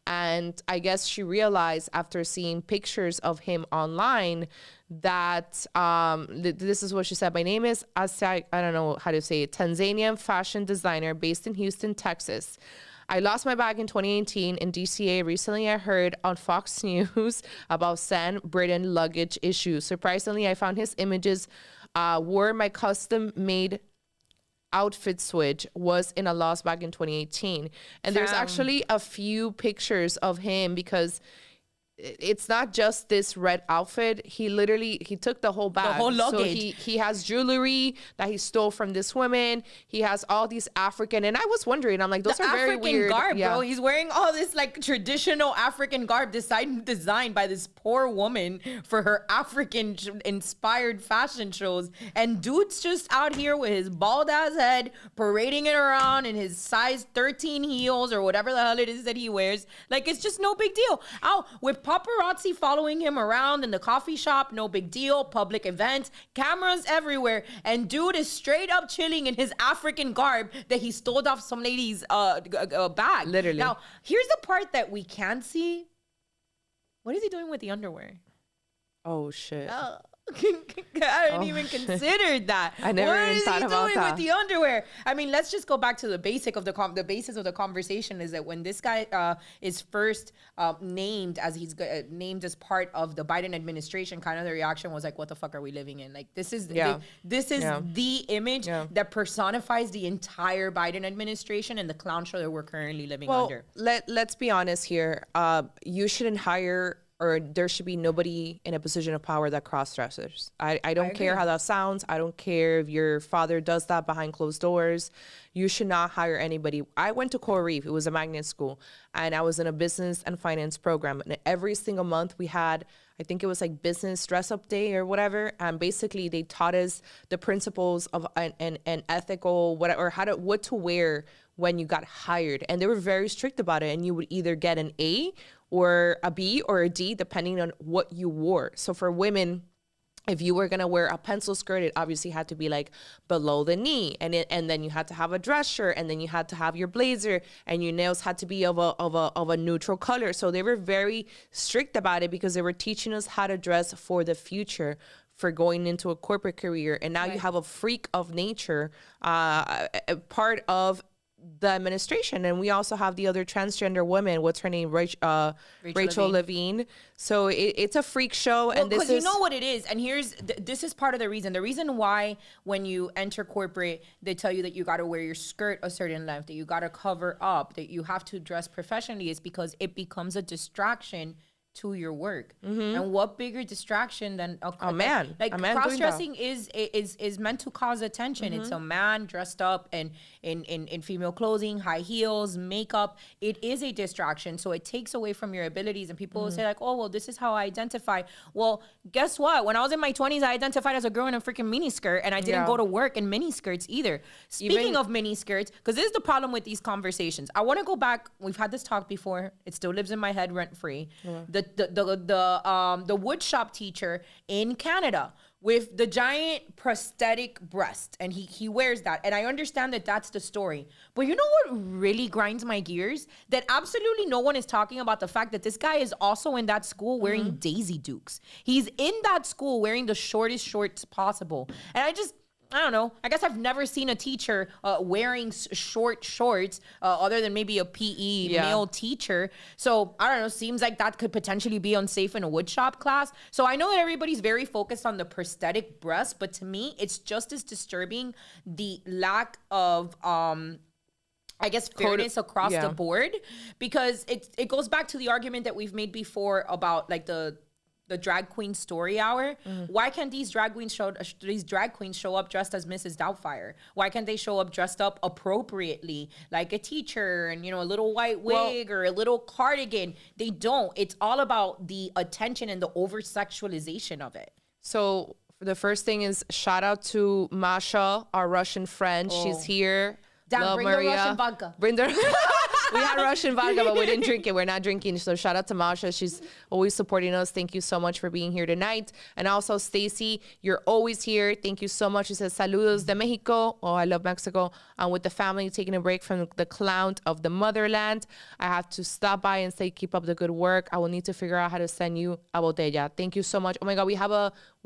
And I guess she realized after seeing pictures of him online that this is what she said. My name is Asya, I don't know how to say it, Tanzanian fashion designer based in Houston, Texas. I lost my bag in 2018 in DCA. Recently, I heard on Fox News about San Britain luggage issues. Surprisingly, I found his images where my custom-made outfit switch was in a lost bag in 2018. And there's actually a few pictures of him because it's not just this red outfit. He took the whole bag. The whole luggage. So he has jewelry that he stole from this woman. He has all these African, and I was wondering, I'm like, those are very weird. Garb, bro. He's wearing all this like traditional African garb designed by this poor woman for her African inspired fashion shows. And dude's just out here with his bald ass head, parading it around in his size 13 heels or whatever the hell it is that he wears. Like, it's just no big deal. With paparazzi following him around in the coffee shop, no big deal. Public events, cameras everywhere, and dude is straight up chilling in his African garb that he stole off some lady's bag. Literally. Now, here's the part that we can't see. What is he doing with the underwear? Oh shit. I didn't even consider that. I never even thought about What is he doing that. with the underwear? I mean, let's just go back to the basic of the basis of the conversation is that when this guy is first named as named as part of the Biden administration, kind of the reaction was like, "What the fuck are we living in?" Like this is the image that personifies the entire Biden administration and the clown show that we're currently living under. Let's be honest here. You shouldn't hire, or there should be nobody in a position of power that cross-dressers. I don't care how that sounds. I don't care if your father does that behind closed doors. You should not hire anybody. I went to Coral Reef. It was a magnet school. And I was in a business and finance program. And every single month we had, I think it was like business dress-up day or whatever. And basically they taught us the principles of an ethical, whatever, what to wear when you got hired. And they were very strict about it. And you would either get an A or a B or a D, depending on what you wore. So for women, if you were gonna wear a pencil skirt, it obviously had to be like below the knee, and then you had to have a dress shirt, and then you had to have your blazer, and your nails had to be of a neutral color. So they were very strict about it because they were teaching us how to dress for the future, for going into a corporate career. And now you have a freak of nature, a part of the administration. And we also have the other transgender woman, what's her name, Rachel Levine. So it's a freak show. Well, and this because is, you know what it is, and this is part of the reason why when you enter corporate they tell you that you got to wear your skirt a certain length, that you got to cover up, that you have to dress professionally, is because it becomes a distraction to your work. And what bigger distraction than a man cross-dressing is meant to cause attention. It's a man dressed up and in female clothing, high heels, makeup. It is a distraction, so it takes away from your abilities. And people will say like, oh well, this is how I identify. Well, guess what, when I was in my 20s I identified as a girl in a freaking mini skirt, and I didn't go to work in mini skirts either. Speaking of mini skirts, because this is the problem with these conversations, I want to go back. We've had this talk before, it still lives in my head rent free. The wood shop teacher in Canada with the giant prosthetic breast, and he wears that, and I understand that that's the story, but you know what really grinds my gears? That absolutely no one is talking about the fact that this guy is also in that school wearing Daisy Dukes. He's in that school wearing the shortest shorts possible, and I don't know. I guess I've never seen a teacher wearing short shorts other than maybe a PE male teacher. So I don't know. Seems like that could potentially be unsafe in a woodshop class. So I know that everybody's very focused on the prosthetic breast, but to me, it's just as disturbing the lack of I guess, fairness across yeah. the board, because it goes back to the argument that we've made before about like the drag queen story hour. Why can't these drag queens show up dressed as Mrs. Doubtfire? Why can't they show up dressed up appropriately, like a teacher and, you know, a little white wig or a little cardigan? They don't. It's all about the attention and the over sexualization of it. So the first thing is shout out to Masha, our Russian friend. She's here. Damn, Love bring Maria. the Russian vodka. Bring the We had Russian vodka, but we didn't drink it. We're not drinking. So shout out to Masha. She's always supporting us. Thank you so much for being here tonight. And also Stacy, you're always here. Thank you so much. She says, saludos de Mexico. Oh, I love Mexico. With the family taking a break from the clown of the motherland. I have to stop by and say, keep up the good work. I will need to figure out how to send you a botella. Thank you so much. Oh my God, we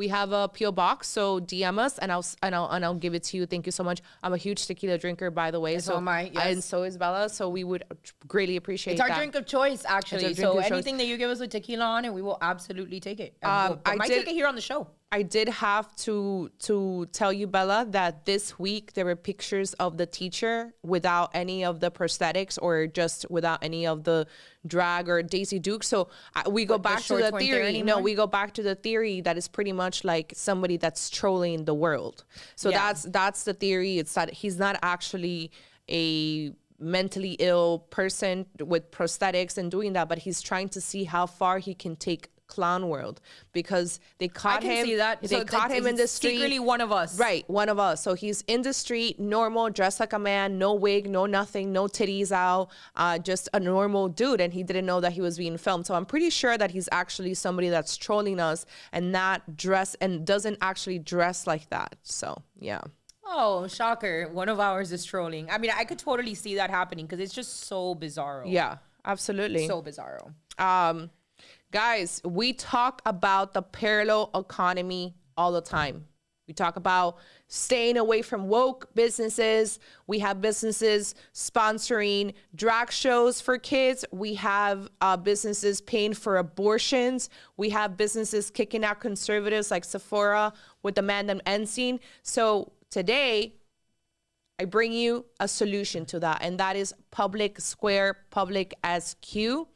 have a PO box. So DM us and I'll give it to you. Thank you so much. I'm a huge tequila drinker, by the way. And so am I, yes. And so is Bella. So we would greatly appreciate It's our that. drink of choice, actually. It's our So drink of choice. anything that you give us with tequila on it, we will absolutely take it. I might take it here on the show. I did have to tell you, Bella, that this week there were pictures of the teacher without any of the prosthetics or just without any of the drag or Daisy Duke. So we go back to the theory. No, we go back to the theory that is pretty much like somebody that's trolling the world. So that's the theory. It's that he's not actually a mentally ill person with prosthetics and doing that, but he's trying to see how far he can take clown world, because they caught him. See that. They caught him in the street. Secretly one of us. Right, one of us. So he's in the street, normal, dressed like a man, no wig, no nothing, no titties out, just a normal dude, and he didn't know that he was being filmed. So I'm pretty sure that he's actually somebody that's trolling us and not dress and doesn't actually dress like that. So yeah. Oh, shocker. One of ours is trolling. I mean, I could totally see that happening because it's just so bizarro. Yeah, absolutely. So bizarro. Guys, we talk about the parallel economy all the time. We talk about staying away from woke businesses. We have businesses sponsoring drag shows for kids. We have businesses paying for abortions. We have businesses kicking out conservatives like Sephora with the Mandem Ensign. So today, I bring you a solution to that, and that is Public Square, Public SQ,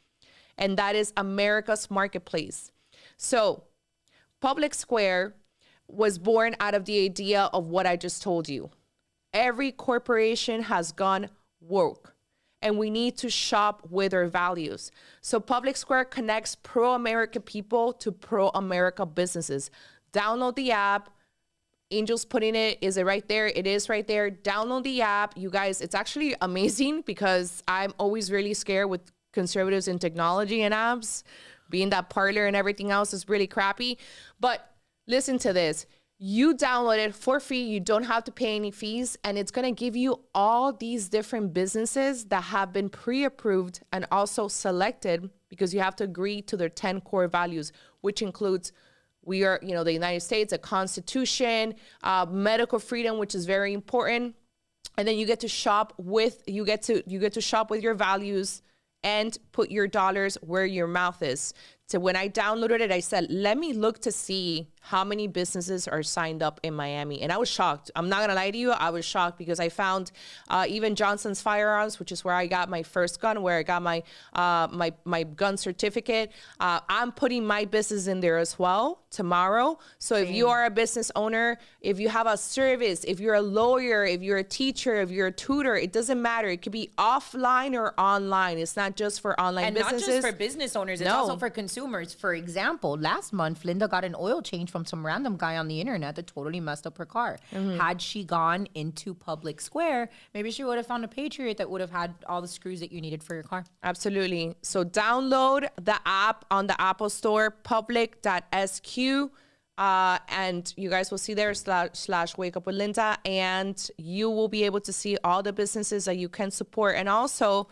and that is America's Marketplace. So Public Square was born out of the idea of what I just told you. Every corporation has gone woke, and we need to shop with our values. So Public Square connects pro-America people to pro-America businesses. Download the app. Angel's putting it. Is it right there? It is right there. Download the app. You guys, it's actually amazing because I'm always really scared with conservatives in technology and apps. Being that Parler and everything else is really crappy. But listen to this. You download it for free. You don't have to pay any fees. And it's going to give you all these different businesses that have been pre-approved and also selected because you have to agree to their 10 core values, which includes we are, the United States, a constitution, medical freedom, which is very important. And then you get to shop with shop with your values and put your dollars where your mouth is. So when I downloaded it, I said, let me look to see how many businesses are signed up in Miami. And I was shocked. I'm not going to lie to you. I was shocked because I found even Johnson's Firearms, which is where I got my first gun, where I got my my gun certificate. I'm putting my business in there as well tomorrow. So if you are a business owner, if you have a service, if you're a lawyer, if you're a teacher, if you're a tutor, it doesn't matter. It could be offline or online. It's not just for online businesses. And not just for business owners. It's also for consumers. For example, last month, Linda got an oil change from some random guy on the internet that totally messed up her car. Had she gone into Public Square, maybe she would have found a Patriot that would have had all the screws that you needed for your car. Absolutely. So download the app on the Apple Store, public.sq. And you guys will see there / Wake Up with Linda, and you will be able to see all the businesses that you can support and also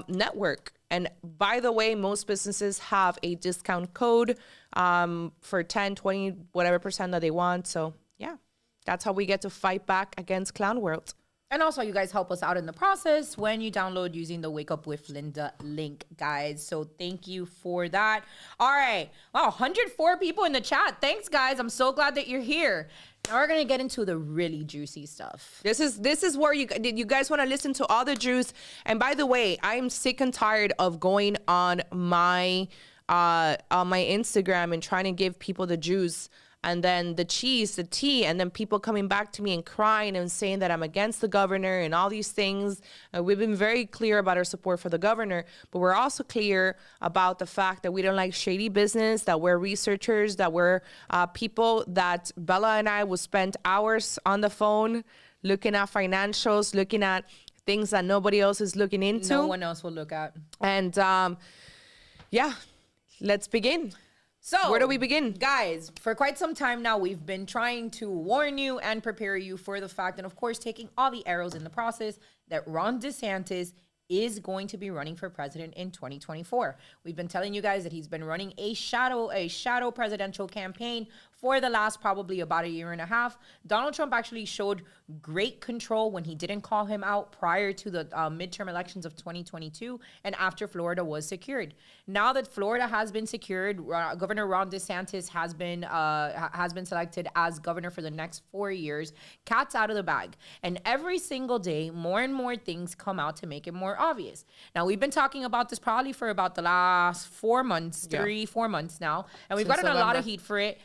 network. And by the way, most businesses have a discount code for 10, 20, whatever percent that they want. So yeah, that's how we get to fight back against Clown World. And also, you guys help us out in the process when you download using the Wake Up with Linda link, guys. So thank you for that. All right. Wow, 104 people in the chat. Thanks, guys. I'm so glad that you're here. Now we're gonna get into the really juicy stuff. This is where you guys want to listen to all the juice. And by the way, I'm sick and tired of going on my Instagram and trying to give people the juice and then the cheese, the tea, and then people coming back to me and crying and saying that I'm against the governor and all these things. We've been very clear about our support for the governor, but we're also clear about the fact that we don't like shady business, that we're researchers, that we're people that Bella and I will spend hours on the phone looking at financials, looking at things that nobody else is looking into. No one else will look at. And yeah, let's begin. So, where do we begin? Guys, for quite some time now, we've been trying to warn you and prepare you for the fact, and of course, taking all the arrows in the process, that Ron DeSantis is going to be running for president in 2024. We've been telling you guys that he's been running a shadow presidential campaign for the last probably about a year and a half. Donald Trump actually showed great control when he didn't call him out prior to the midterm elections of 2022 and after Florida was secured. Now that Florida has been secured, Governor Ron DeSantis has been selected as governor for the next 4 years. Cat's out of the bag. And every single day, more and more things come out to make it more obvious. Now, we've been talking about this probably for about the last 4 months, 4 months now, and we've gotten a lot of heat for it.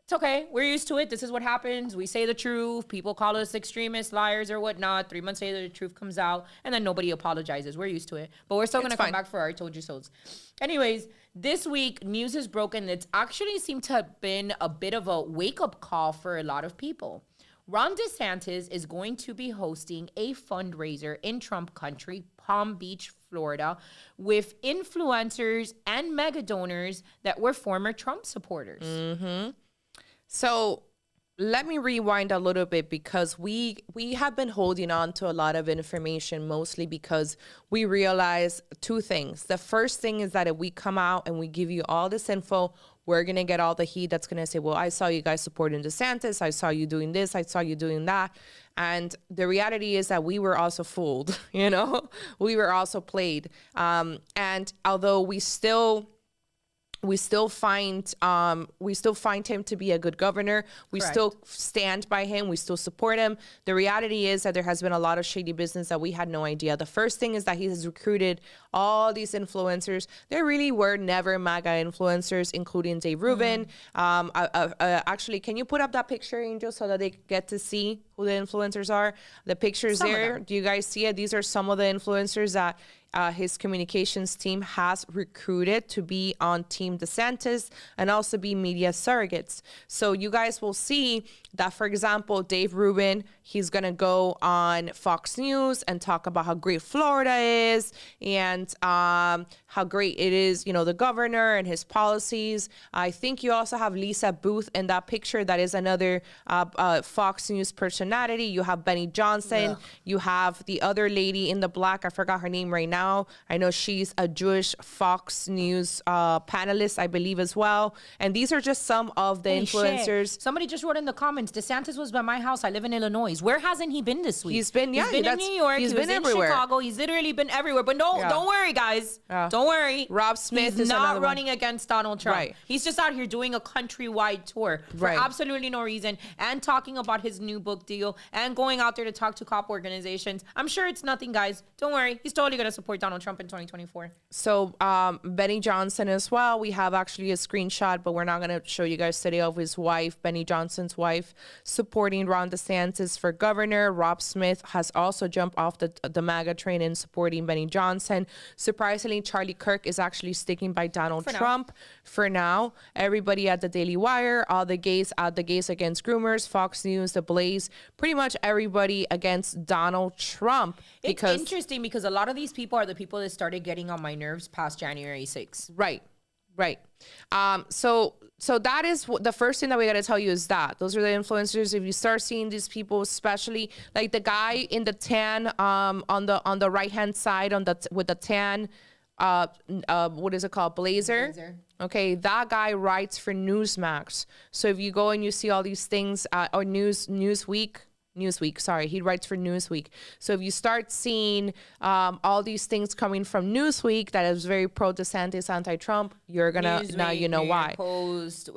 It's okay. We're used to it. This is what happens. We say the truth. People call us extremists, liars, or whatnot. 3 months later, the truth comes out, and then nobody apologizes. We're used to it. But we're still going to come back for our told you so's. Anyways, this week, news is broken. It's actually seemed to have been a bit of a wake-up call for a lot of people. Ron DeSantis is going to be hosting a fundraiser in Trump country, Palm Beach, Florida, with influencers and mega donors that were former Trump supporters. Mm-hmm. So let me rewind a little bit because we have been holding on to a lot of information, mostly because we realize two things. The first thing is that if we come out and we give you all this info, we're going to get all the heat that's going to say, well, I saw you guys supporting DeSantis. I saw you doing this. I saw you doing that. And the reality is that we were also fooled, you know, we were also played. And although we still find him to be a good governor. We Correct. Still stand by him. We still support him. The reality is that there has been a lot of shady business that we had no idea. The first thing is that he has recruited all these influencers. There really were never MAGA influencers, including Dave Rubin. Actually, can you put up that picture, Angel, so that they get to see who the influencers are? The pictures there. Do you guys see it? These are some of the influencers that his communications team has recruited to be on Team DeSantis and also be media surrogates. So you guys will see that, for example, Dave Rubin, he's going to go on Fox News and talk about how great Florida is and how great it is, you know, the governor and his policies. I think you also have Lisa Booth in that picture. That is another Fox News personality. You have Benny Johnson. Ugh. You have the other lady in the black. I forgot her name right now. I know she's a Jewish Fox News panelist, I believe, as well. And these are just some of the influencers. Shit. Somebody just wrote in the comments, DeSantis was by my house. I live in Illinois. Where hasn't he been this week? He's been in New York. He's He been was everywhere. in Chicago. He's literally been everywhere. But don't worry, guys. Don't worry. Rob Smith He's is not another one. running against Donald Trump. Right. He's just out here doing a countrywide tour for Right. absolutely no reason and talking about his new book deal and going out there to talk to cop organizations. I'm sure it's nothing, guys. Don't worry. He's totally going to support Donald Trump in 2024. So Benny Johnson as well. We have actually a screenshot, but we're not going to show you guys today, of his wife, Benny Johnson's wife, supporting Ron DeSantis for governor. Rob Smith has also jumped off the MAGA train and supporting Benny Johnson. Surprisingly, Charlie Kirk is actually sticking by Donald Trump for now. Everybody at the Daily Wire, all the gays out, the gays against groomers, Fox News, The Blaze, pretty much everybody against Donald Trump. It's interesting because a lot of these people are the people that started getting on my nerves past January 6th. Right. So that is the first thing that we got to tell you is that those are the influencers. If you start seeing these people, especially like the guy in the tan, on the right hand side with the tan, what is it called? Blazer. Okay, that guy writes for Newsmax. So if you go and you see all these things, or Newsweek, Newsweek, sorry. He writes for Newsweek. So if you start seeing all these things coming from Newsweek that is very pro-DeSantis, anti-Trump, you're going to, now you know why. Post,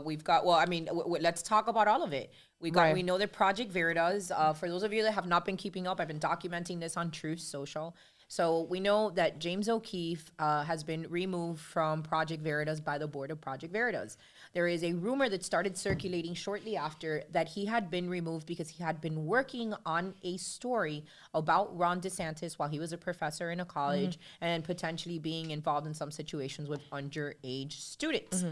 we've got, well, I mean, let's talk about all of it. We know that Project Veritas, for those of you that have not been keeping up, I've been documenting this on Truth Social. So we know that James O'Keefe has been removed from Project Veritas by the board of Project Veritas. There is a rumor that started circulating shortly after that he had been removed because he had been working on a story about Ron DeSantis while he was a professor in a college and potentially being involved in some situations with underage students.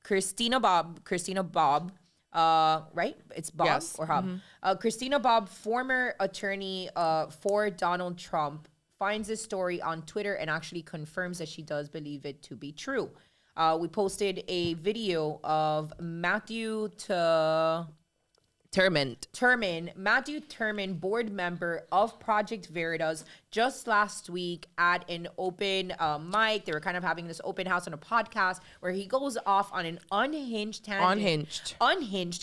Christina Bobb, right? It's Bob, yes, or Hobb. Christina Bobb, former attorney for Donald Trump, finds this story on Twitter and actually confirms that she does believe it to be true. We posted a video of Matthew Turman, board member of Project Veritas, just last week at an open mic. They were kind of having this open house on a podcast where he goes off on an unhinged tangent.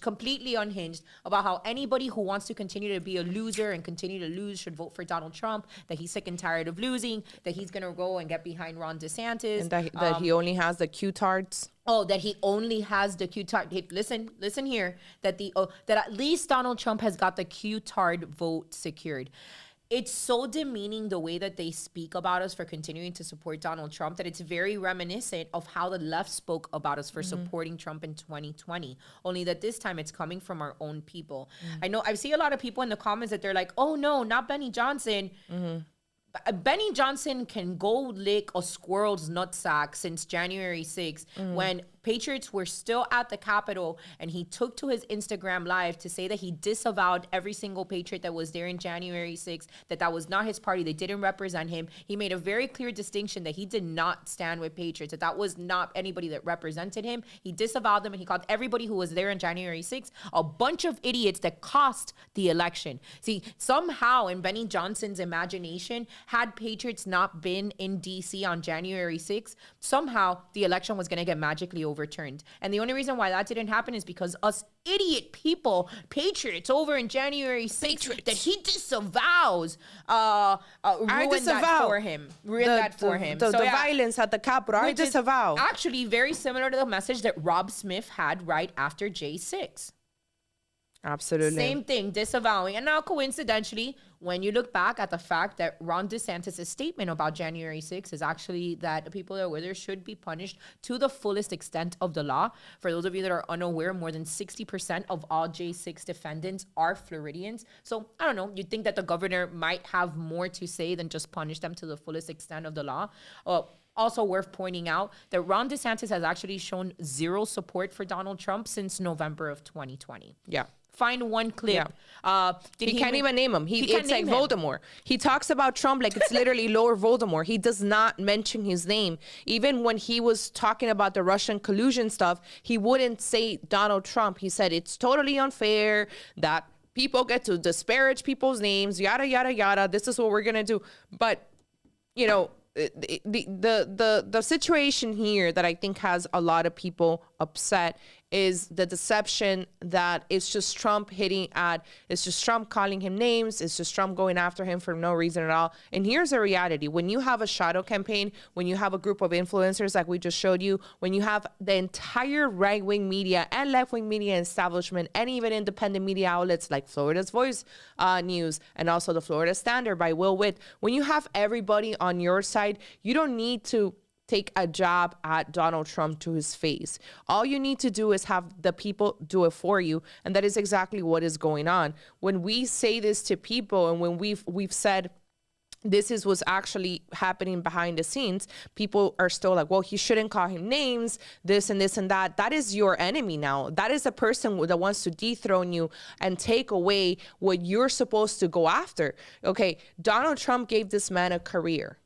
Completely unhinged about how anybody who wants to continue to be a loser and continue to lose should vote for Donald Trump, that he's sick and tired of losing, that he's going to go and get behind Ron DeSantis. And that he only has the Q-tards. Oh, that he only has the Q-tard. Hey, listen here. That at least Donald Trump has got the Q-tard vote secured. It's so demeaning the way that they speak about us for continuing to support Donald Trump that it's very reminiscent of how the left spoke about us for supporting Trump in 2020. Only that this time it's coming from our own people. I know I see a lot of people in the comments that they're like, "Oh no, not Benny Johnson." Benny Johnson can go lick a squirrel's nutsack since January 6th when Patriots were still at the Capitol and he took to his Instagram live to say that he disavowed every single Patriot that was there in January 6th, that was not his party. They didn't represent him. He made a very clear distinction that he did not stand with Patriots, that was not anybody that represented him. He disavowed them and he called everybody who was there on January 6th a bunch of idiots that cost the election. See, somehow in Benny Johnson's imagination, had Patriots not been in D.C. on January 6th, somehow the election was going to get magically overturned. And the only reason why that didn't happen is because us idiot people, Patriots over in January 6th, that he disavows, ruined that for him. The violence at the Capitol, I disavow. Actually very similar to the message that Rob Smith had right after J6. Absolutely. Same thing, disavowing. And now, coincidentally, when you look back at the fact that Ron DeSantis' statement about January 6th is actually that the people that were there should be punished to the fullest extent of the law. For those of you that are unaware, more than 60% of all J6 defendants are Floridians. So, I don't know, you'd think that the governor might have more to say than just punish them to the fullest extent of the law. Also worth pointing out that Ron DeSantis has actually shown zero support for Donald Trump since November of 2020. Yeah. Find one clip. Yeah. He can't even name him. It's like Voldemort. He talks about Trump like it's literally Lord Voldemort. He does not mention his name. Even when he was talking about the Russian collusion stuff, he wouldn't say Donald Trump. He said it's totally unfair that people get to disparage people's names, yada, yada, yada. This is what we're going to do. But, you know, the situation here that I think has a lot of people upset is the deception that it's just Trump it's just Trump calling him names, it's just Trump going after him for no reason at all. And here's the reality. When you have a shadow campaign, when you have a group of influencers like we just showed you, when you have the entire right-wing media and left-wing media establishment and even independent media outlets like Florida's Voice News and also the Florida Standard by Will Witt, when you have everybody on your side, you don't need to take a jab at Donald Trump to his face. All you need to do is have the people do it for you. And that is exactly what is going on. When we say this to people and when we've said this is what's actually happening behind the scenes, people are still like, well, he shouldn't call him names, this and this and that. That is your enemy now. That is a person that wants to dethrone you and take away what you're supposed to go after. Okay, Donald Trump gave this man a career.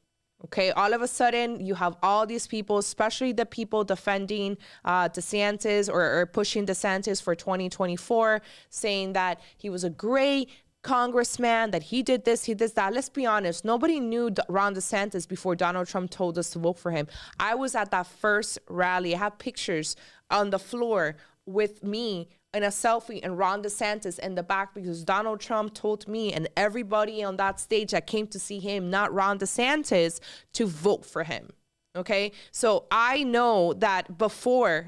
Okay, all of a sudden you have all these people, especially the people defending DeSantis or pushing DeSantis for 2024, saying that he was a great congressman, that he did this, he did that. Let's be honest. Nobody knew Ron DeSantis before Donald Trump told us to vote for him. I was at that first rally. I have pictures on the floor with me in a selfie and Ron DeSantis in the back because Donald Trump told me and everybody on that stage that came to see him, not Ron DeSantis, to vote for him. Okay, so I know that before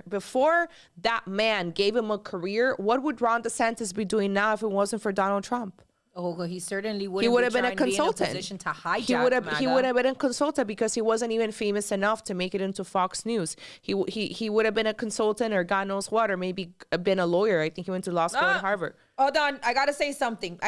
that man gave him a career, what would Ron DeSantis be doing now if it wasn't for Donald Trump? Oh, well, he certainly would. He would have been a consultant. Be in a position to hijack He would have been a consultant because he wasn't even famous enough to make it into Fox News. He would have been a consultant or God knows what, or maybe been a lawyer. I think he went to law school at Harvard. Hold on, I gotta say something.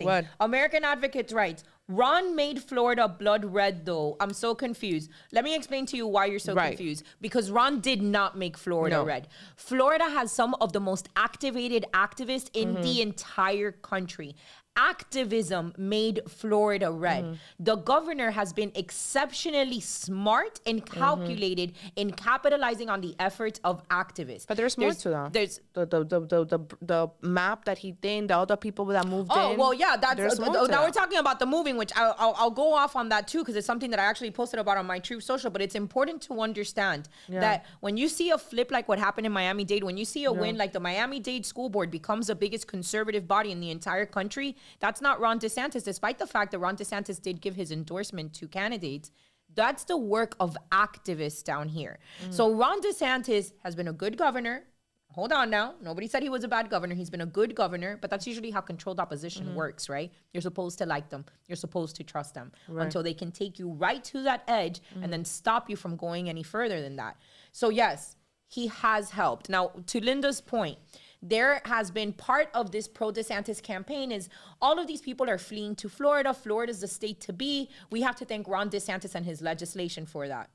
What? American Advocates' Rights. Ron made Florida blood red, though. I'm so confused. Let me explain to you why you're so confused. Because Ron did not make Florida red. Florida has some of the most activated activists in the entire country. Activism made Florida red. The governor has been exceptionally smart and calculated in capitalizing on the efforts of activists. But there's more to that. There's the map that he did, the other people that moved in. Oh, well, yeah, that's now that. we're talking about the moving, which I'll go off on that too, because it's something that I actually posted about on my Truth Social. But it's important to understand that when you see a flip like what happened in Miami-Dade, when you see a win like the Miami-Dade School Board becomes the biggest conservative body in the entire country, that's not Ron DeSantis, despite the fact that Ron DeSantis did give his endorsement to candidates. That's the work of activists down here. So Ron DeSantis has been a good governor. Hold on now. Nobody said he was a bad governor. He's been a good governor, but that's usually how controlled opposition works, right? You're supposed to like them. You're supposed to trust them until they can take you right to that edge and then stop you from going any further than that. So yes, he has helped. Now, to Linda's point, there has been part of this pro-DeSantis campaign is all of these people are fleeing to Florida. Florida's the state to be. We have to thank Ron DeSantis and his legislation for that.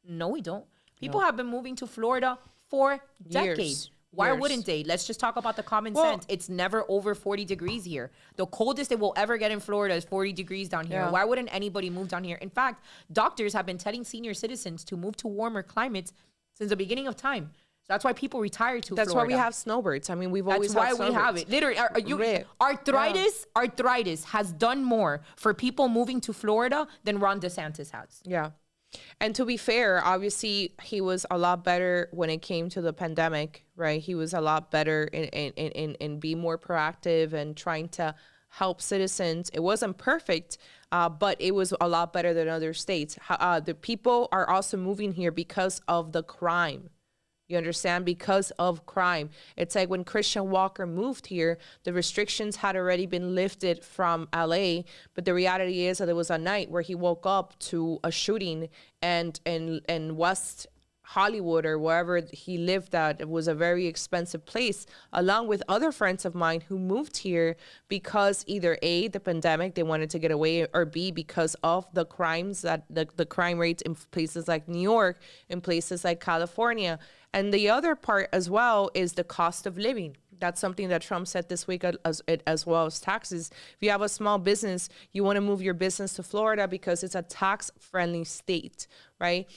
No, we don't. People have been moving to Florida for decades. Why wouldn't they? Let's just talk about the common sense. It's never over 40 degrees here. The coldest it will ever get in Florida is 40 degrees down here. Why wouldn't anybody move down here? In fact, doctors have been telling senior citizens to move to warmer climates since the beginning of time. So that's why people retire to Florida. That's why we have snowbirds. I mean, we've always had snowbirds. That's why we have it. Literally, arthritis has done more for people moving to Florida than Ron DeSantis has. Yeah. And to be fair, obviously, he was a lot better when it came to the pandemic, right? He was a lot better in being more proactive and trying to help citizens. It wasn't perfect, but it was a lot better than other states. The people are also moving here because of the crime. You understand? Because of crime. It's like when Christian Walker moved here, the restrictions had already been lifted from LA, but the reality is that there was a night where he woke up to a shooting and in West Hollywood or wherever he lived at. It was a very expensive place, along with other friends of mine who moved here because either A, the pandemic, they wanted to get away, or B, because of the crimes that the crime rates in places like New York, in places like California. And the other part as well is the cost of living. That's something that Trump said this week as well as taxes. If you have a small business, you want to move your business to Florida because it's a tax-friendly state, right?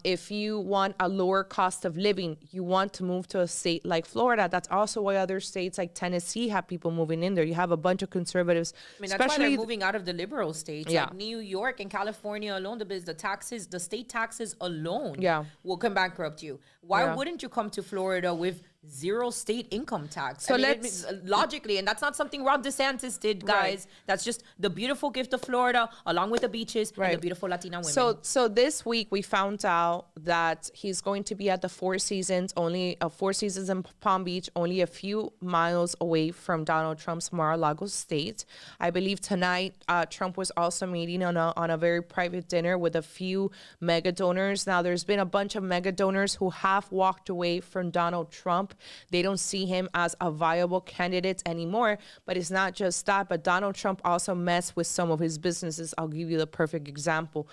If you want a lower cost of living, you want to move to a state like Florida. That's also why other states like Tennessee have people moving in there. You have a bunch of conservatives. I mean, that's why they're moving out of the liberal states. Like New York and California alone, the state taxes alone will can bankrupt you. Why wouldn't you come to Florida with zero state income tax? So logically, and that's not something Ron DeSantis did, guys. That's just the beautiful gift of Florida, along with the beaches and the beautiful Latina women. So this week we found out that he's going to be at the Four Seasons in Palm Beach, only a few miles away from Donald Trump's Mar-a-Lago state. I believe tonight Trump was also meeting on a very private dinner with a few mega donors. Now there's been a bunch of mega donors who have walked away from Donald Trump. They don't see him as a viable candidate anymore. But it's not just that, but Donald Trump also messed with some of his businesses. I'll give you the perfect example.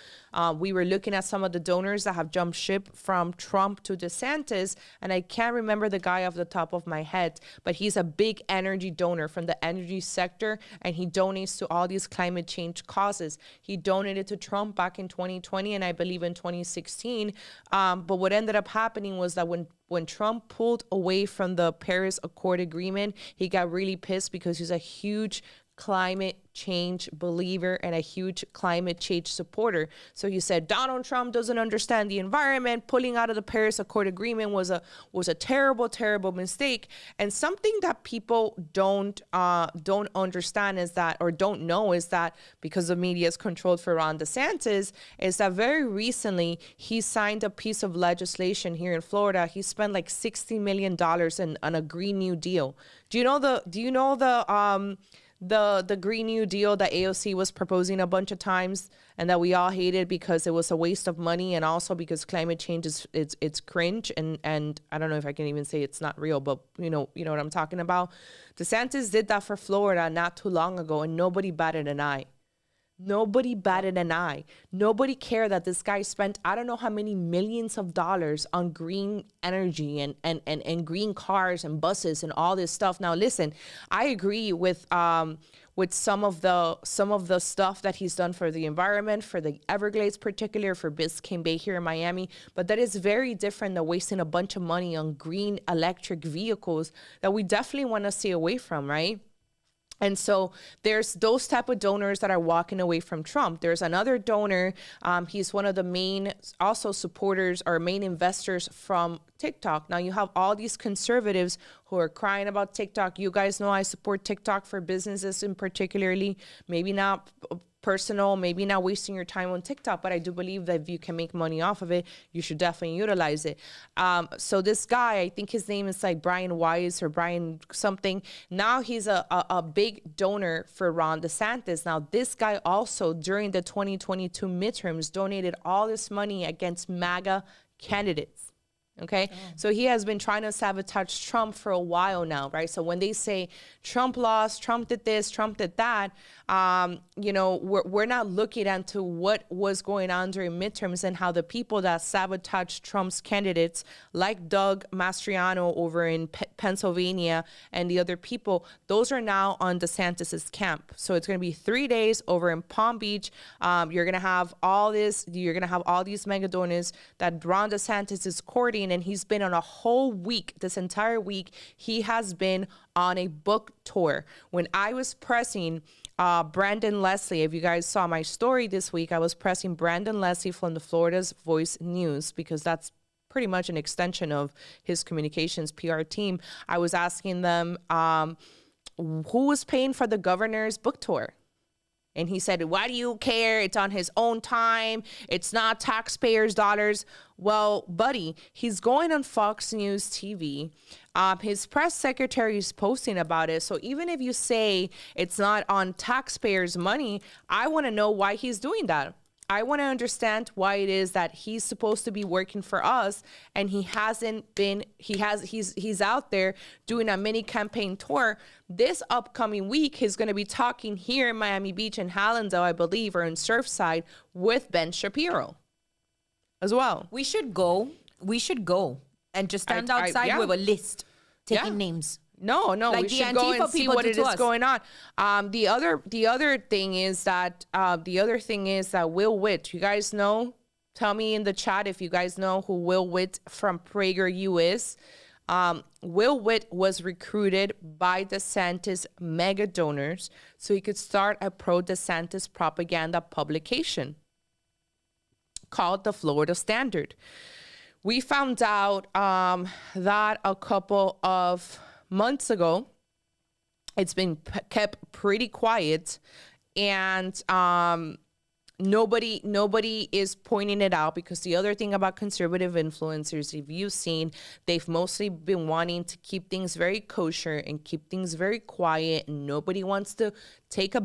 We were looking at some of the donors that have jumped ship from Trump to DeSantis, and I can't remember the guy off the top of my head, but he's a big energy donor from the energy sector, and he donates to all these climate change causes. He donated to Trump back in 2020 and I believe in 2016. But what ended up happening was that when Trump pulled away from the Paris Accord agreement, he got really pissed because he's a huge climate change believer and a huge climate change supporter. So he said Donald Trump doesn't understand the environment. Pulling out of the Paris Accord agreement was a terrible, terrible mistake. And something that people don't understand is that, or don't know, is that because the media is controlled for Ron DeSantis, is that very recently he signed a piece of legislation here in Florida. He spent like $60 million on a Green New Deal. Do you know the Green New Deal that AOC was proposing a bunch of times and that we all hated because it was a waste of money, and also because climate change it's cringe, and I don't know if I can even say it's not real, but you know what I'm talking about. DeSantis did that for Florida not too long ago, and nobody batted an eye. Nobody batted an eye. Nobody cared that this guy spent I don't know how many millions of dollars on green energy and green cars and buses and all this stuff. Now, listen, I agree with some of the stuff that he's done for the environment, for the Everglades, particular for Biscayne Bay here in Miami. But that is very different than wasting a bunch of money on green electric vehicles that we definitely want to stay away from, right? And so there's those type of donors that are walking away from Trump. There's another donor. He's one of the main also supporters or main investors from TikTok. Now you have all these conservatives who are crying about TikTok. You guys know I support TikTok for businesses in particularly, maybe not personal, maybe not wasting your time on TikTok, but I do believe that if you can make money off of it, you should definitely utilize it. So this guy, I think his name is like Brian Wise or Brian something. Now he's a big donor for Ron DeSantis. Now this guy also during the 2022 midterms donated all this money against MAGA candidates. Okay, so he has been trying to sabotage Trump for a while now, right? So when they say Trump lost, Trump did this, Trump did that, we're not looking into what was going on during midterms and how the people that sabotaged Trump's candidates, like Doug Mastriano over in Pennsylvania and the other people, those are now on DeSantis's camp. So it's going to be 3 days over in Palm Beach. You're going to have all these mega donors that Ron DeSantis is courting. And he's been on a whole week, this entire week, he has been on a book tour. When I was pressing Brandon Leslie, if you guys saw my story this week, I was pressing Brandon Leslie from the Florida's Voice News, because that's pretty much an extension of his communications PR team. I was asking them who was paying for the governor's book tour. And he said, why do you care? It's on his own time. It's not taxpayers' dollars. Well, buddy, he's going on Fox News TV. His press secretary is posting about it. So even if you say it's not on taxpayers' money, I want to know why he's doing that. I want to understand why it is that he's supposed to be working for us and he hasn't been. He's out there doing a mini campaign tour. This upcoming week, he's going to be talking here in Miami Beach and Hallandale, I believe, or in Surfside with Ben Shapiro as well. We should go and just stand outside with a list taking names. No, like we should go and see what it is going on. The other thing is that Will Witt, you guys know, tell me in the chat if you guys know who Will Witt from PragerU is. Will Witt was recruited by DeSantis mega donors so he could start a pro-DeSantis propaganda publication called the Florida Standard. We found out that a couple of months ago. It's been kept pretty quiet, and nobody is pointing it out, because the other thing about conservative influencers, if you've seen, they've mostly been wanting to keep things very kosher and keep things very quiet, and nobody wants to take a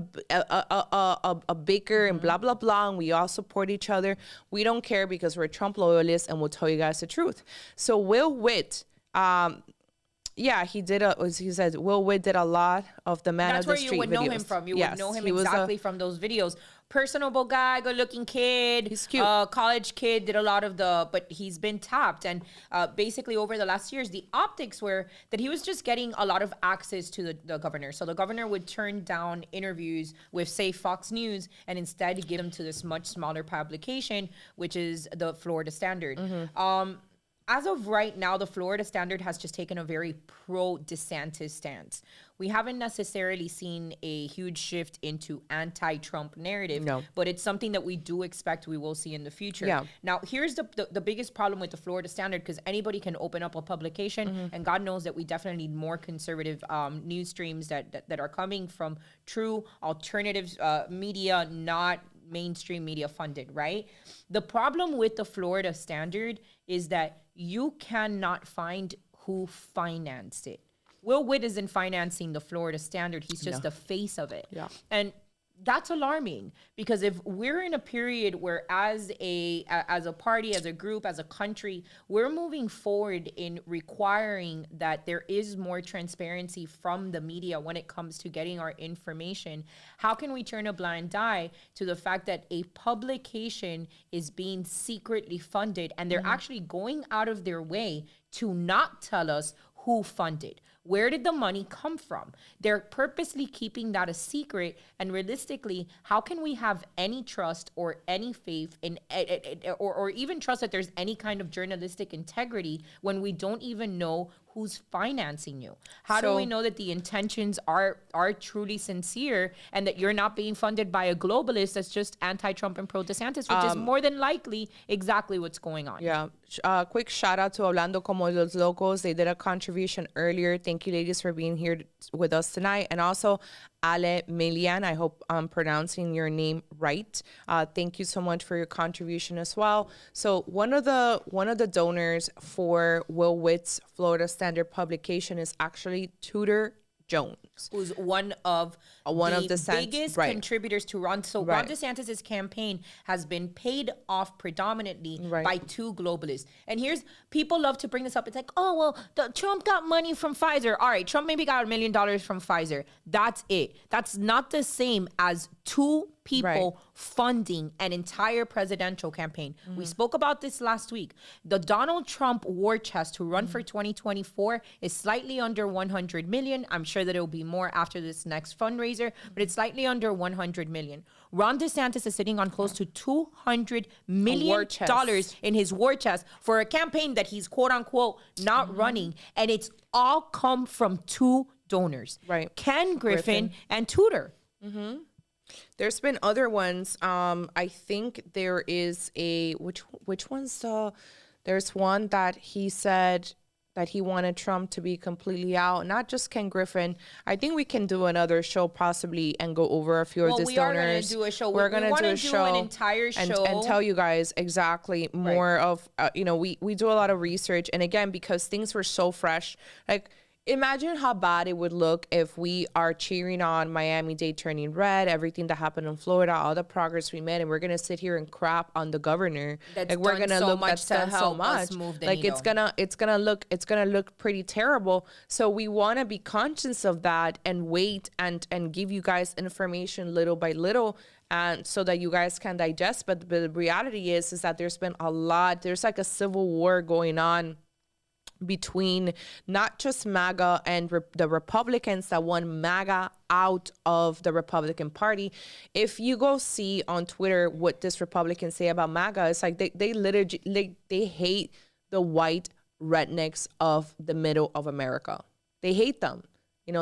baker and blah blah blah, and we all support each other. We don't care because we're Trump loyalists, and we'll tell you guys the truth. So Will Witt, yeah, he said Will Witt did a lot of the man of the street videos. That's where you would know him from. You would know him exactly from those videos. Personable guy, good looking kid. He's cute. College kid, did a lot of but he's been tapped. And basically over the last years, the optics were that he was just getting a lot of access to the governor. So the governor would turn down interviews with, say, Fox News, and instead give them to this much smaller publication, which is the Florida Standard. as of right now, the Florida Standard has just taken a very pro-DeSantis stance. We haven't necessarily seen a huge shift into anti-Trump narrative, No. but it's something that we do expect we will see in the future. Yeah. Now, here's the biggest problem with the Florida Standard, because anybody can open up a publication, and God knows that we definitely need more conservative news streams that are coming from true alternative media, not mainstream media funded, right? The problem with the Florida Standard is that you cannot find who financed it. Will Witt isn't financing the Florida Standard. He's just the face of it. Yeah. And that's alarming, because if we're in a period where as a party, as a group, as a country, we're moving forward in requiring that there is more transparency from the media when it comes to getting our information, how can we turn a blind eye to the fact that a publication is being secretly funded and they're actually going out of their way to not tell us who funded? Where did the money come from? They're purposely keeping that a secret. And realistically, how can we have any trust or any faith in, or even trust that there's any kind of journalistic integrity when we don't even know who's financing you? How do we know that the intentions are truly sincere and that you're not being funded by a globalist that's just anti-Trump and pro-DeSantis, which is more than likely exactly what's going on? Yeah. Quick shout out to Hablando Como Los Locos. They did a contribution earlier. Thank you, ladies, for being here with us tonight. And also Ale Melian, I hope I'm pronouncing your name right. Thank you so much for your contribution as well. So one of the donors for Will Witt's Florida Standard publication is actually Tudor Jones, who's one of the biggest contributors to Ron. So Ron DeSantis' campaign has been paid off predominantly by two globalists. And here's, people love to bring this up. It's like, oh, well, Trump got money from Pfizer. All right, Trump maybe got $1 million from Pfizer. That's it. That's not the same as two people funding an entire presidential campaign. We spoke about this last week. The Donald Trump war chest to run for 2024 is slightly under 100 million. I'm sure that it will be more after this next fundraiser, but it's slightly under 100 million. Ron DeSantis is sitting on close to $200 million in his war chest for a campaign that he's quote unquote not running. And it's all come from two donors, Ken Griffin and Tudor. There's been other ones. I think there is which one's there's one that he said that he wanted Trump to be completely out. Not just Ken Griffin. I think we can do another show possibly and go over a few of these donors. We are going to do a show. We're going to do a show, an entire show, and tell you guys exactly more of. We do a lot of research, and again, because things were so fresh, like. Imagine how bad it would look if we are cheering on Miami-Dade turning red, everything that happened in Florida, all the progress we made, and we're gonna sit here and crap on the governor. It's gonna look pretty terrible. So we want to be conscious of that and wait and give you guys information little by little, and so that you guys can digest. But the reality is that there's been a lot. There's like a civil war going on between not just MAGA and the Republicans that want MAGA out of the Republican Party. If you go see on Twitter what this Republicans say about MAGA, it's like they literally they hate the white rednecks of the middle of America. They hate them.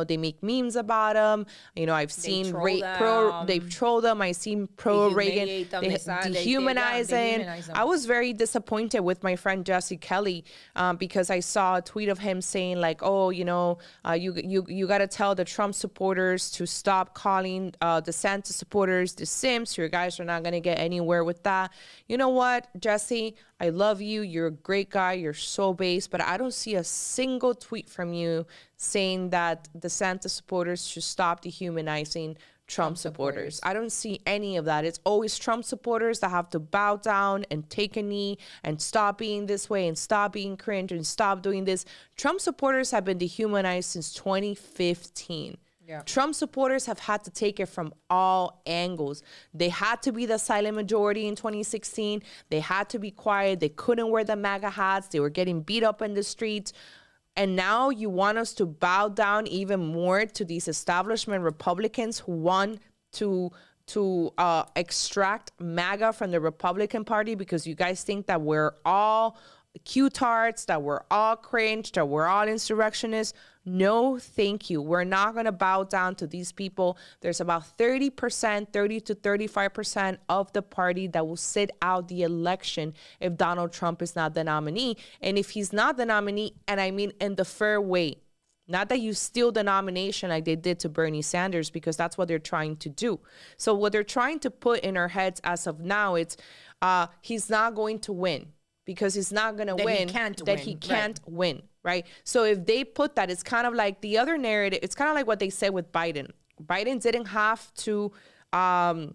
They make memes about them. I've seen they troll them. I've seen pro-Reagan. They dehumanize them. I was very disappointed with my friend Jesse Kelly because I saw a tweet of him saying like, oh, you got to tell the Trump supporters to stop calling DeSantis supporters the simps. Your guys are not going to get anywhere with that. You know what, Jesse? I love you. You're a great guy. You're so base, but I don't see a single tweet from you saying that DeSantis supporters should stop dehumanizing Trump supporters. I don't see any of that. It's always Trump supporters that have to bow down and take a knee and stop being this way and stop being cringe and stop doing this. Trump supporters have been dehumanized since 2015. Yeah. Trump supporters have had to take it from all angles. They had to be the silent majority in 2016. They had to be quiet. They couldn't wear the MAGA hats. They were getting beat up in the streets. And now you want us to bow down even more to these establishment Republicans who want to extract MAGA from the Republican Party because you guys think that we're all Q-tards, that we're all cringe, that we're all insurrectionists. No, thank you. We're not going to bow down to these people. There's about 30%, 30 to 35% of the party that will sit out the election if Donald Trump is not the nominee. And if he's not the nominee, and I mean in the fair way, not that you steal the nomination like they did to Bernie Sanders, because that's what they're trying to do. So what they're trying to put in our heads as of now, it's he's not going to win because he's not going to win. He can't win, right? So if they put that, it's kind of like the other narrative. It's kind of like what they said with Biden. Biden didn't have to, Biden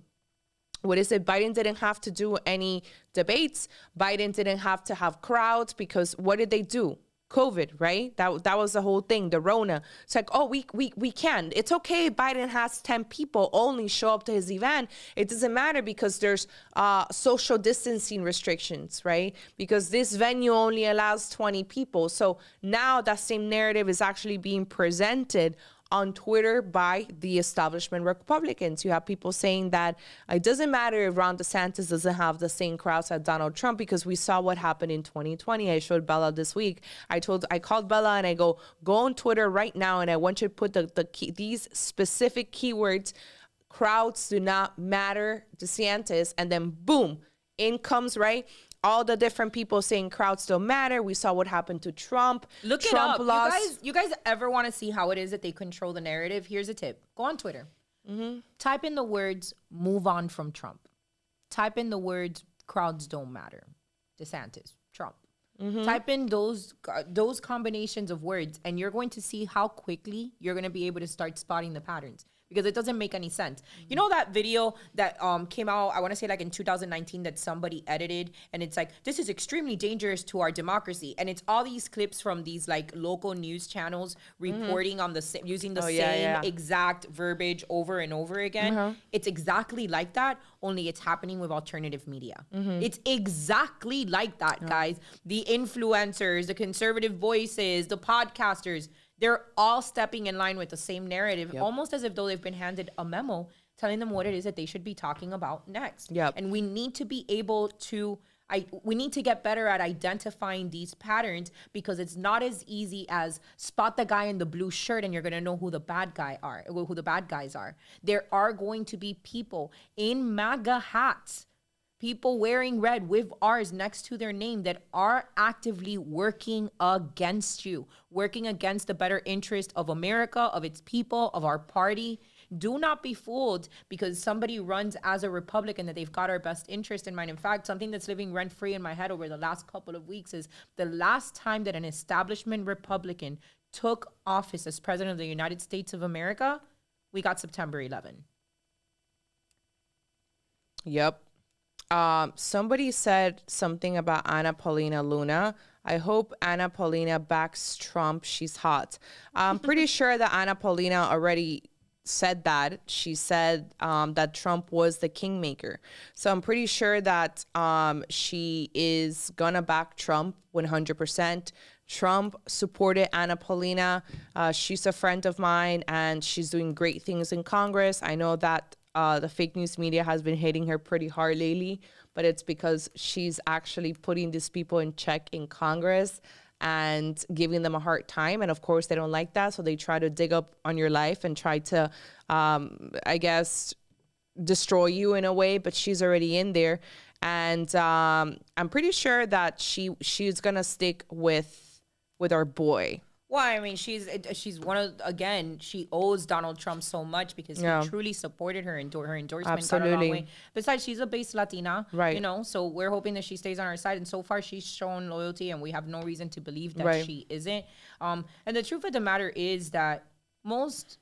didn't have to do any debates. Biden didn't have to have crowds because what did they do? COVID, right? That was the whole thing, the Rona. It's like, oh, we can. It's okay. Biden has 10 people only show up to his event. It doesn't matter because there's social distancing restrictions, right? Because this venue only allows 20 people. So now that same narrative is actually being presented on Twitter by the establishment Republicans. You have people saying that it doesn't matter if Ron DeSantis doesn't have the same crowds as Donald Trump because we saw what happened in 2020. I showed Bella this week. I called Bella and I go on Twitter right now and I want you to put these specific keywords. Crowds do not matter, DeSantis, and then boom, in comes, right? All the different people saying crowds don't matter. We saw what happened to Trump. Look Trump it up. lost. You guys ever want to see how it is that they control the narrative? Here's a tip. Go on Twitter. Type in the words, move on from Trump. Type in the words, crowds don't matter. DeSantis, Trump. Type in those combinations of words and you're going to see how quickly you're going to be able to start spotting the patterns. Because it doesn't make any sense. You know that video that came out, I want to say like in 2019 that somebody edited and it's like, this is extremely dangerous to our democracy. And it's all these clips from these like local news channels reporting on using the same exact verbiage over and over again. It's exactly like that, only it's happening with alternative media. It's exactly like that, guys. The influencers, the conservative voices, the podcasters, they're all stepping in line with the same narrative, almost as if though they've been handed a memo telling them what it is that they should be talking about next. And we need to be able to, we need to get better at identifying these patterns because it's not as easy as spot the guy in the blue shirt and you're going to know who the bad guys are. There are going to be people in MAGA hats, people wearing red with R's next to their name that are actively working against you, working against the better interest of America, of its people, of our party. Do not be fooled because somebody runs as a Republican that they've got our best interest in mind. In fact, something that's living rent-free in my head over the last couple of weeks is the last time that an establishment Republican took office as president of the United States of America, we got September 11. Somebody said something about Anna Paulina Luna. I hope Anna Paulina backs Trump. She's hot. I'm pretty sure that Anna Paulina already said that. She said that Trump was the kingmaker. So I'm pretty sure that she is gonna back Trump 100%. Trump supported Anna Paulina. She's a friend of mine and she's doing great things in Congress. I know that the fake news media has been hitting her pretty hard lately, but it's because she's actually putting these people in check in Congress and giving them a hard time. And of course, they don't like that. So they try to dig up on your life and try to, I guess, destroy you in a way. But she's already in there. And I'm pretty sure that she's going to stick with our boy. Well, I mean, she's one of, again, she owes Donald Trump so much because he truly supported her and her endorsement got a long way. Besides, she's a base Latina, you know, so we're hoping that she stays on our side. And so far, she's shown loyalty and we have no reason to believe that she isn't. And the truth of the matter is that most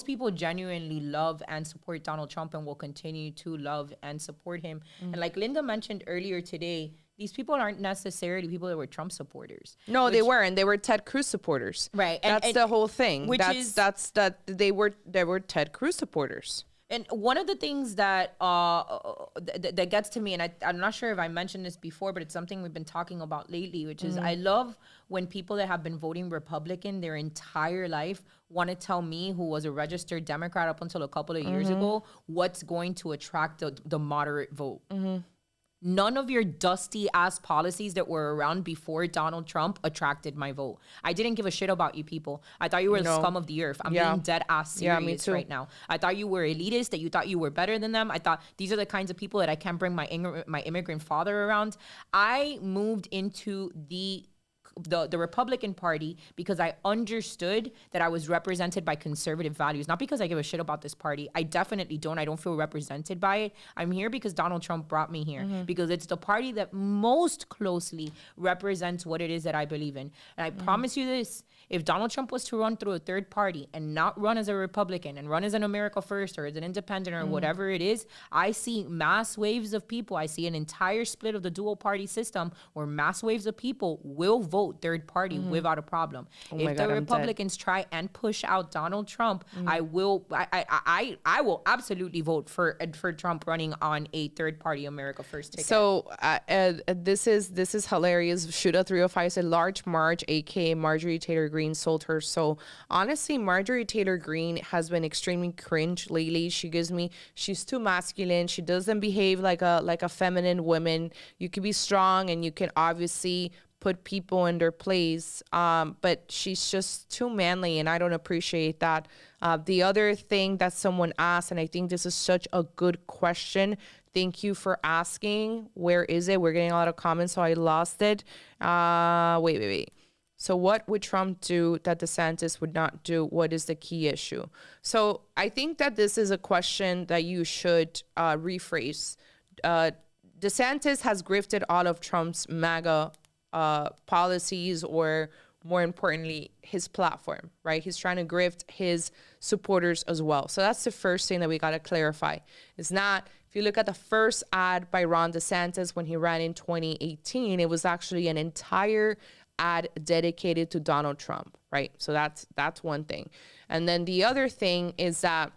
people genuinely love and support Donald Trump and will continue to love and support him. And like Linda mentioned earlier today, these people aren't necessarily people that were Trump supporters. No, they weren't. They were Ted Cruz supporters. Right. That's the whole thing. They were Ted Cruz supporters. And one of the things that that gets to me, and I'm not sure if I mentioned this before, but it's something we've been talking about lately, which is I love when people that have been voting Republican their entire life want to tell me, who was a registered Democrat up until a couple of years ago, what's going to attract the moderate vote. None of your dusty ass policies that were around before Donald Trump attracted my vote. I didn't give a shit about you people. I thought you were the scum of the earth. I'm being dead ass serious right now. I thought you were elitist, that you thought you were better than them. I thought these are the kinds of people that I can't bring my immigrant father around. I moved into the Republican Party because I understood that I was represented by conservative values, not because I give a shit about this party. I definitely don't. I don't feel represented by it. I'm here because Donald Trump brought me here, because it's the party that most closely represents what it is that I believe in. And I promise you this, if Donald Trump was to run through a third party and not run as a Republican and run as an America First or as an independent or whatever it is, I see mass waves of people. I see an entire split of the dual party system where mass waves of people will vote third party without a problem. If the Republicans try and push out Donald Trump, I will absolutely vote for Trump running on a third party America First ticket. So this is hilarious. Shootout 305 said large Marge, aka Marjorie Taylor Greene, sold her soul. Honestly, Marjorie Taylor Greene has been extremely cringe lately. She's too masculine. She doesn't behave like a feminine woman. You can be strong and you can obviously put people in their place, but she's just too manly, and I don't appreciate that. The other thing that someone asked, and I think this is such a good question, thank you for asking. Where is it? We're getting a lot of comments, so I lost it. Wait. So what would Trump do that DeSantis would not do? What is the key issue? So I think that this is a question that you should rephrase. DeSantis has grifted all of Trump's MAGA policies, or more importantly, his platform, right? He's trying to grift his supporters as well. So that's the first thing that we got to clarify. It's not, if you look at the first ad by Ron DeSantis when he ran in 2018, it was actually an entire ad dedicated to Donald Trump, right? So that's one thing. And then the other thing is that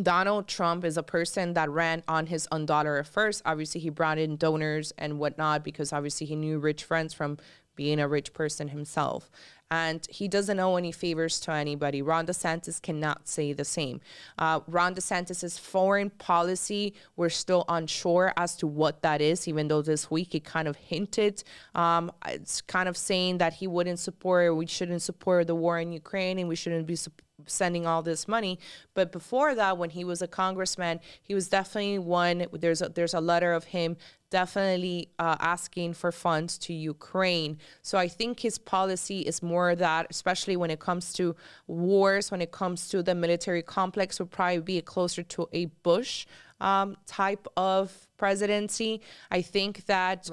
Donald Trump is a person that ran on his own dollar at first. Obviously, he brought in donors and whatnot because obviously he knew rich friends from being a rich person himself. And he doesn't owe any favors to anybody. Ron DeSantis cannot say the same. Ron DeSantis's foreign policy, we're still unsure as to what that is, even though this week he kind of hinted. It's kind of saying that he wouldn't support, we shouldn't support the war in Ukraine and we shouldn't be sending all this money. But before that, when he was a congressman, he was definitely one, there's a letter of him definitely asking for funds to Ukraine. So I think his policy is more that, especially when it comes to wars, when it comes to the military complex, would probably be closer to a Bush type of presidency. I think that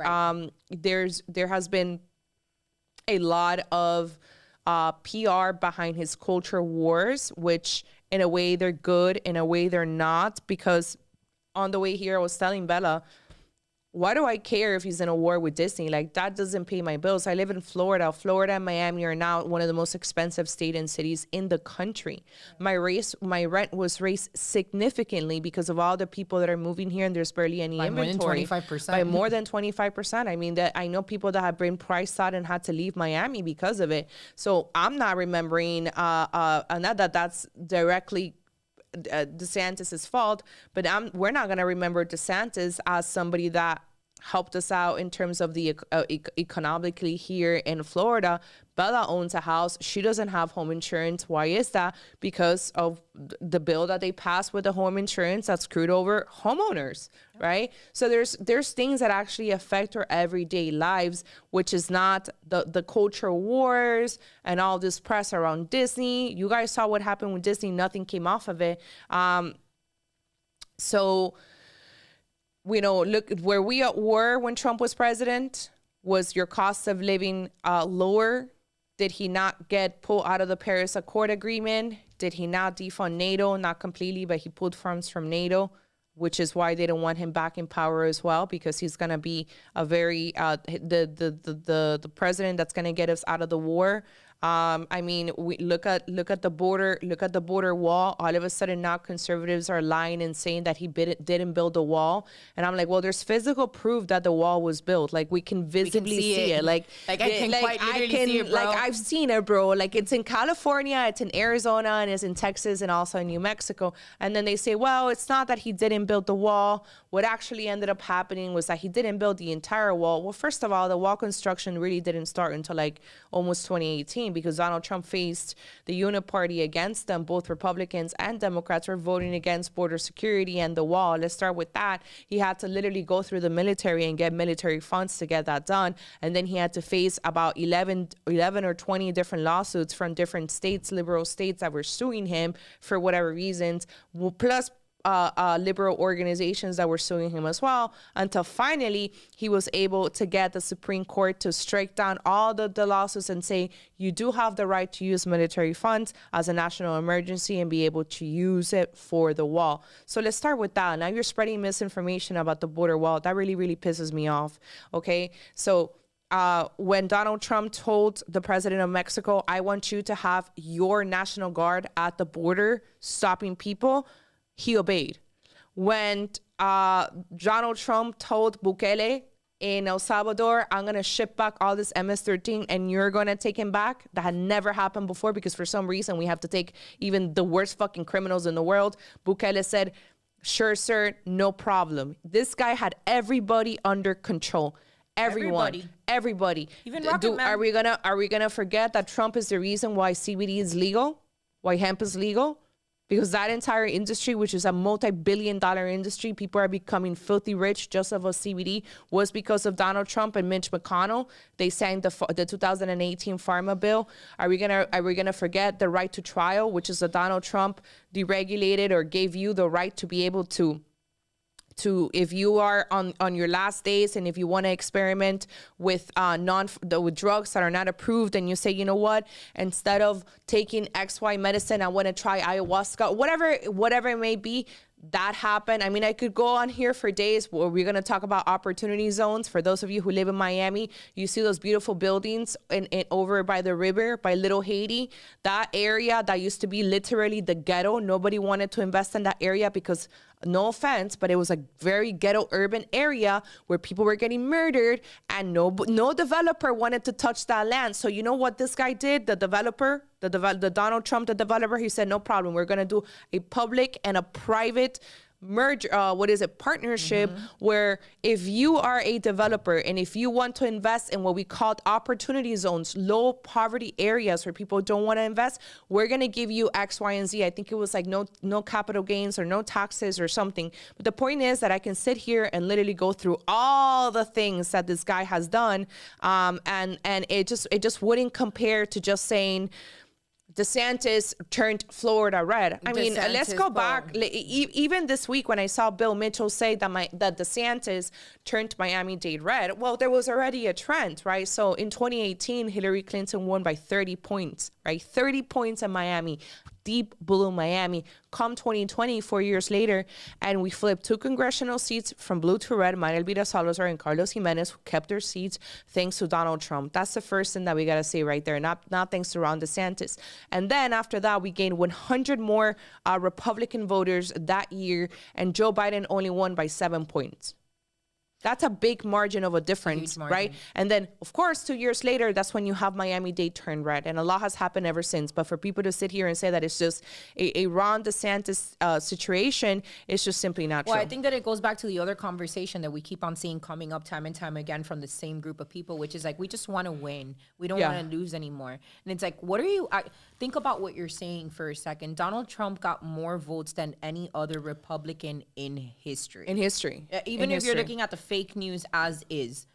there has been a lot of PR behind his culture wars, which in a way they're good, in a way they're not, because on the way here I was telling Bella, why do I care if he's in a war with Disney? Like, that doesn't pay my bills. I live in Florida. Florida and Miami are now one of the most expensive states and cities in the country. My rent was raised significantly because of all the people that are moving here, and there's barely any inventory. By more than 25%. I mean, that I know people that have been priced out and had to leave Miami because of it. So I'm not remembering, not that that's directly DeSantis's fault, but we're not going to remember DeSantis as somebody that helped us out in terms of the economically here in Florida. Bella owns a house. She doesn't have home insurance. Why is that? Because of the bill that they passed with the home insurance that screwed over homeowners, right? So there's things that actually affect our everyday lives, which is not the culture wars and all this press around Disney. You guys saw what happened with Disney. Nothing came off of it. So, you know, look, where we were when Trump was president, was your cost of living lower? Did he not get pulled out of the Paris Accord agreement? Did he not defund NATO? Not completely, but he pulled funds from NATO, which is why they don't want him back in power as well, because he's going to be a very, the president that's going to get us out of the war. I mean, we look at the border wall. All of a sudden now conservatives are lying and saying that he didn't build a wall. And I'm like, well, there's physical proof that the wall was built. Like we can visibly see it. Like I can quite literally see it, bro. Like I've seen it, bro. Like it's in California, it's in Arizona, and it's in Texas, and also in New Mexico. And then they say, well, it's not that he didn't build the wall. What actually ended up happening was that he didn't build the entire wall. Well, first of all, the wall construction really didn't start until like almost 2018, because Donald Trump faced the Uniparty against them. Both Republicans and Democrats were voting against border security and the wall. Let's start with that. He had to literally go through the military and get military funds to get that done. And then he had to face about 11 or 20 different lawsuits from different states, liberal states, that were suing him for whatever reasons, plus liberal organizations that were suing him as well, until finally he was able to get the Supreme Court to strike down all the lawsuits and say, you do have the right to use military funds as a national emergency and be able to use it for the wall. So let's start with that. Now you're spreading misinformation about the border wall. That really, really pisses me off. Okay. So when Donald Trump told the president of Mexico, I want you to have your National Guard at the border stopping people, he obeyed. When Donald Trump told Bukele in El Salvador, I'm going to ship back all this MS-13 and you're going to take him back, that had never happened before, because for some reason we have to take even the worst fucking criminals in the world. Bukele said, sure, sir, no problem. This guy had everybody under control. Everybody. Even Rocket Man. Are we gonna forget that Trump is the reason why CBD is legal, why hemp is legal? Because that entire industry, which is a multi-billion-dollar industry, people are becoming filthy rich just off of CBD, was because of Donald Trump and Mitch McConnell. They signed the 2018 Pharma bill. Are we gonna forget the right to trial, which is a Donald Trump deregulated or gave you the right to be able to if you are on your last days and if you want to experiment with with drugs that are not approved, and you say, you know what, instead of taking XY medicine, I want to try ayahuasca, whatever it may be. That happened. I mean, I could go on here for days where we're going to talk about opportunity zones. For those of you who live in Miami, you see those beautiful buildings in over by the river, by Little Haiti. That area that used to be literally the ghetto. Nobody wanted to invest in that area because, no offense, but it was a very ghetto urban area where people were getting murdered, and no developer wanted to touch that land. So you know what this guy did? The developer, the Donald Trump, the developer, he said, no problem. We're going to do a public and a private merge, partnership, where if you are a developer and if you want to invest in what we called opportunity zones, low poverty areas where people don't want to invest, we're going to give you X, Y, and Z. I think it was like no capital gains or no taxes or something. But the point is that I can sit here and literally go through all the things that this guy has done. And it just wouldn't compare to just saying, DeSantis turned Florida red. I mean, let's go back. Even this week when I saw Bill Mitchell say that DeSantis turned Miami-Dade red, well, there was already a trend, right? So in 2018, Hillary Clinton won by 30 points, right? 30 points in Miami. Deep blue Miami. Come 2020, 4 years later, and we flipped 2 congressional seats from blue to red. Maria Elvira Salazar and Carlos Jimenez, who kept their seats thanks to Donald Trump. That's the first thing that we got to say right there, not thanks to Ron DeSantis. And then after that, we gained 100 more Republican voters that year, and Joe Biden only won by 7 points. That's a big margin of a difference, right? And then, of course, 2 years later, that's when you have Miami-Dade turn red. And a lot has happened ever since. But for people to sit here and say that it's just a Ron DeSantis situation, it's just simply not true. Well, I think that it goes back to the other conversation that we keep on seeing coming up time and time again from the same group of people, which is like, we just want to win. We don't want to lose anymore. And it's like, think about what you're saying for a second. Donald Trump got more votes than any other Republican in history. Even if you're looking at the fake news as is.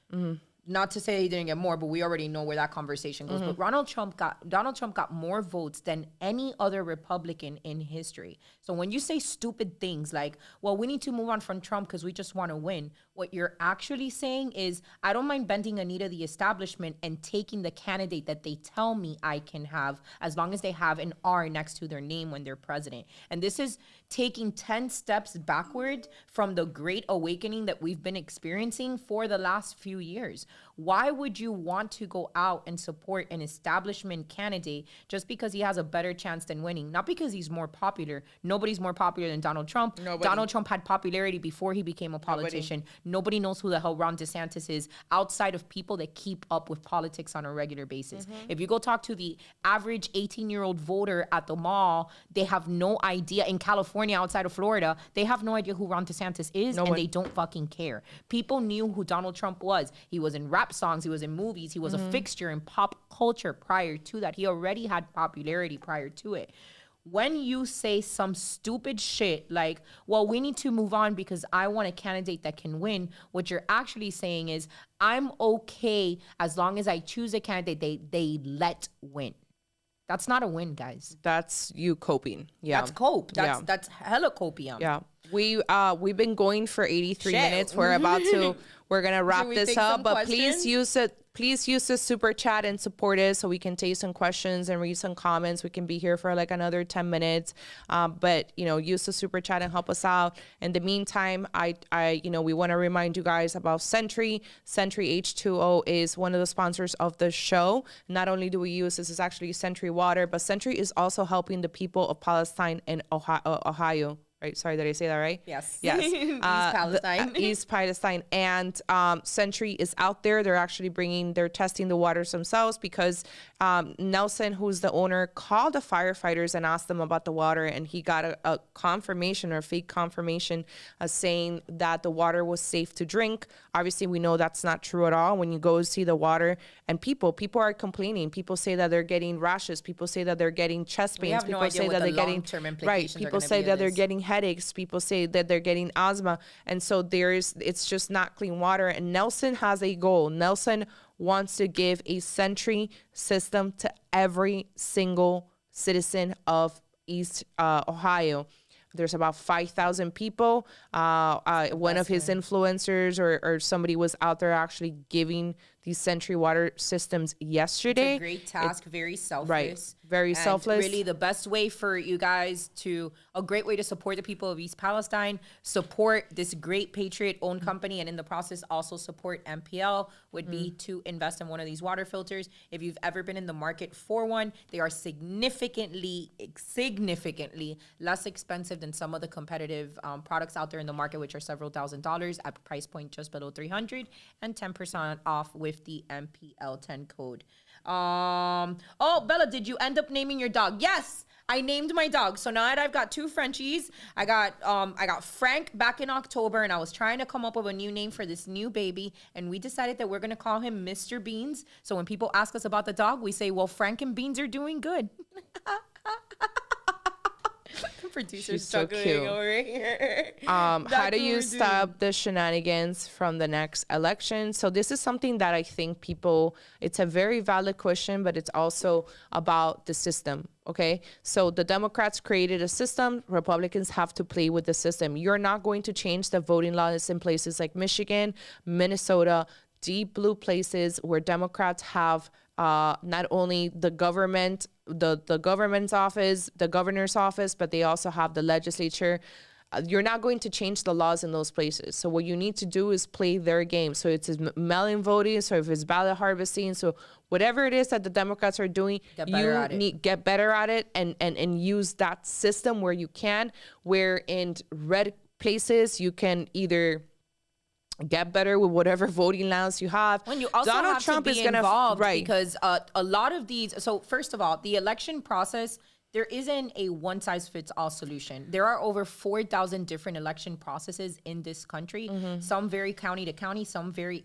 Not to say he didn't get more, but we already know where that conversation goes. But Donald Trump got more votes than any other Republican in history. So when you say stupid things like, well, we need to move on from Trump because we just want to win, what you're actually saying is, I don't mind bending a knee to the establishment and taking the candidate that they tell me I can have, as long as they have an R next to their name when they're president. And this is taking 10 steps backward from the great awakening that we've been experiencing for the last few years. Why would you want to go out and support an establishment candidate just because he has a better chance than winning? Not because he's more popular. Nobody's more popular than Donald Trump. Nobody. Donald Trump had popularity before he became a politician. Nobody knows who the hell Ron DeSantis is outside of people that keep up with politics on a regular basis. If you go talk to the average 18-year-old voter at the mall, they have no idea. In California, outside of Florida, they have no idea who Ron DeSantis is, they don't fucking care. People knew who Donald Trump was. He was in rap songs, he was in movies, he was a fixture in pop culture prior to that. He already had popularity prior to it. When you say some stupid shit like, well, we need to move on because I want a candidate that can win, what you're actually saying is, I'm okay as long as I choose a candidate they let win. That's not a win, guys. That's you coping. Yeah. That's cope. That's hella copium. Yeah. We've been going for 83 minutes. We're gonna wrap this up, but please use the super chat and support us so we can take some questions and read some comments. We can be here for like another 10 minutes. But use the super chat and help us out. In the meantime, we want to remind you guys about Sentry. Sentry H2O is one of the sponsors of the show. Not only do we use this is actually Sentry water, but Sentry is also helping the people of Palestine and Ohio. Right. Sorry, did I say that right? Yes. East Palestine. East Palestine. And Sentry is out there. They're testing the waters themselves because Nelson, who's the owner, called the firefighters and asked them about the water. And he got a confirmation or fake confirmation saying that the water was safe to drink. Obviously, we know that's not true at all. When you go see the water and people are complaining. People say that they're getting rashes. People say that they're getting chest pains. People say that they're getting People say that they're getting headaches. People say that they're getting asthma. And so it's just not clean water. And Nelson has a goal. Nelson wants to give a Sentry system to every single citizen of East Ohio. There's about 5,000 people. One of his influencers or somebody was out there actually giving these Sentry water systems yesterday. It's a great task, very selfless. Right, very selfless. Really the best way for you guys a great way to support the people of East Palestine, support this great patriot-owned company, and in the process also support MPL would be to invest in one of these water filters. If you've ever been in the market for one, they are significantly less expensive than some of the competitive products out there in the market, which are several $1,000s at price point just below $300 and 10% off with the MPL10 code. Bella, did you end up naming your dog? Yes, I named my dog. So now that I've got two Frenchies, I got Frank back in October, and I was trying to come up with a new name for this new baby, and we decided that we're gonna call him Mr. Beans. So when people ask us about the dog, we say, well, Frank and Beans are doing good. Producer's so struggling cute. over here. How do you stop the shenanigans from the next election? So this is something that I think it's a very valid question, but it's also about the system. Okay, so the Democrats created a system. Republicans have to play with the system. You're not going to change the voting laws in places like Michigan, Minnesota, deep blue places where Democrats have not only the government, the government's office, the governor's office, but they also have the legislature. You're not going to change the laws in those places. So what you need to do is play their game. So it's mail-in voting, so if it's ballot harvesting, so whatever it is that the Democrats are doing, get better at it and use that system where you can, where in red places you can either get better with whatever voting laws you have. When you also Donald have Trump to be is gonna involved, right, because a lot of these. So first of all, the election process, there isn't a one-size-fits-all solution. There are over 4,000 different election processes in this country. Some vary county to county. Some vary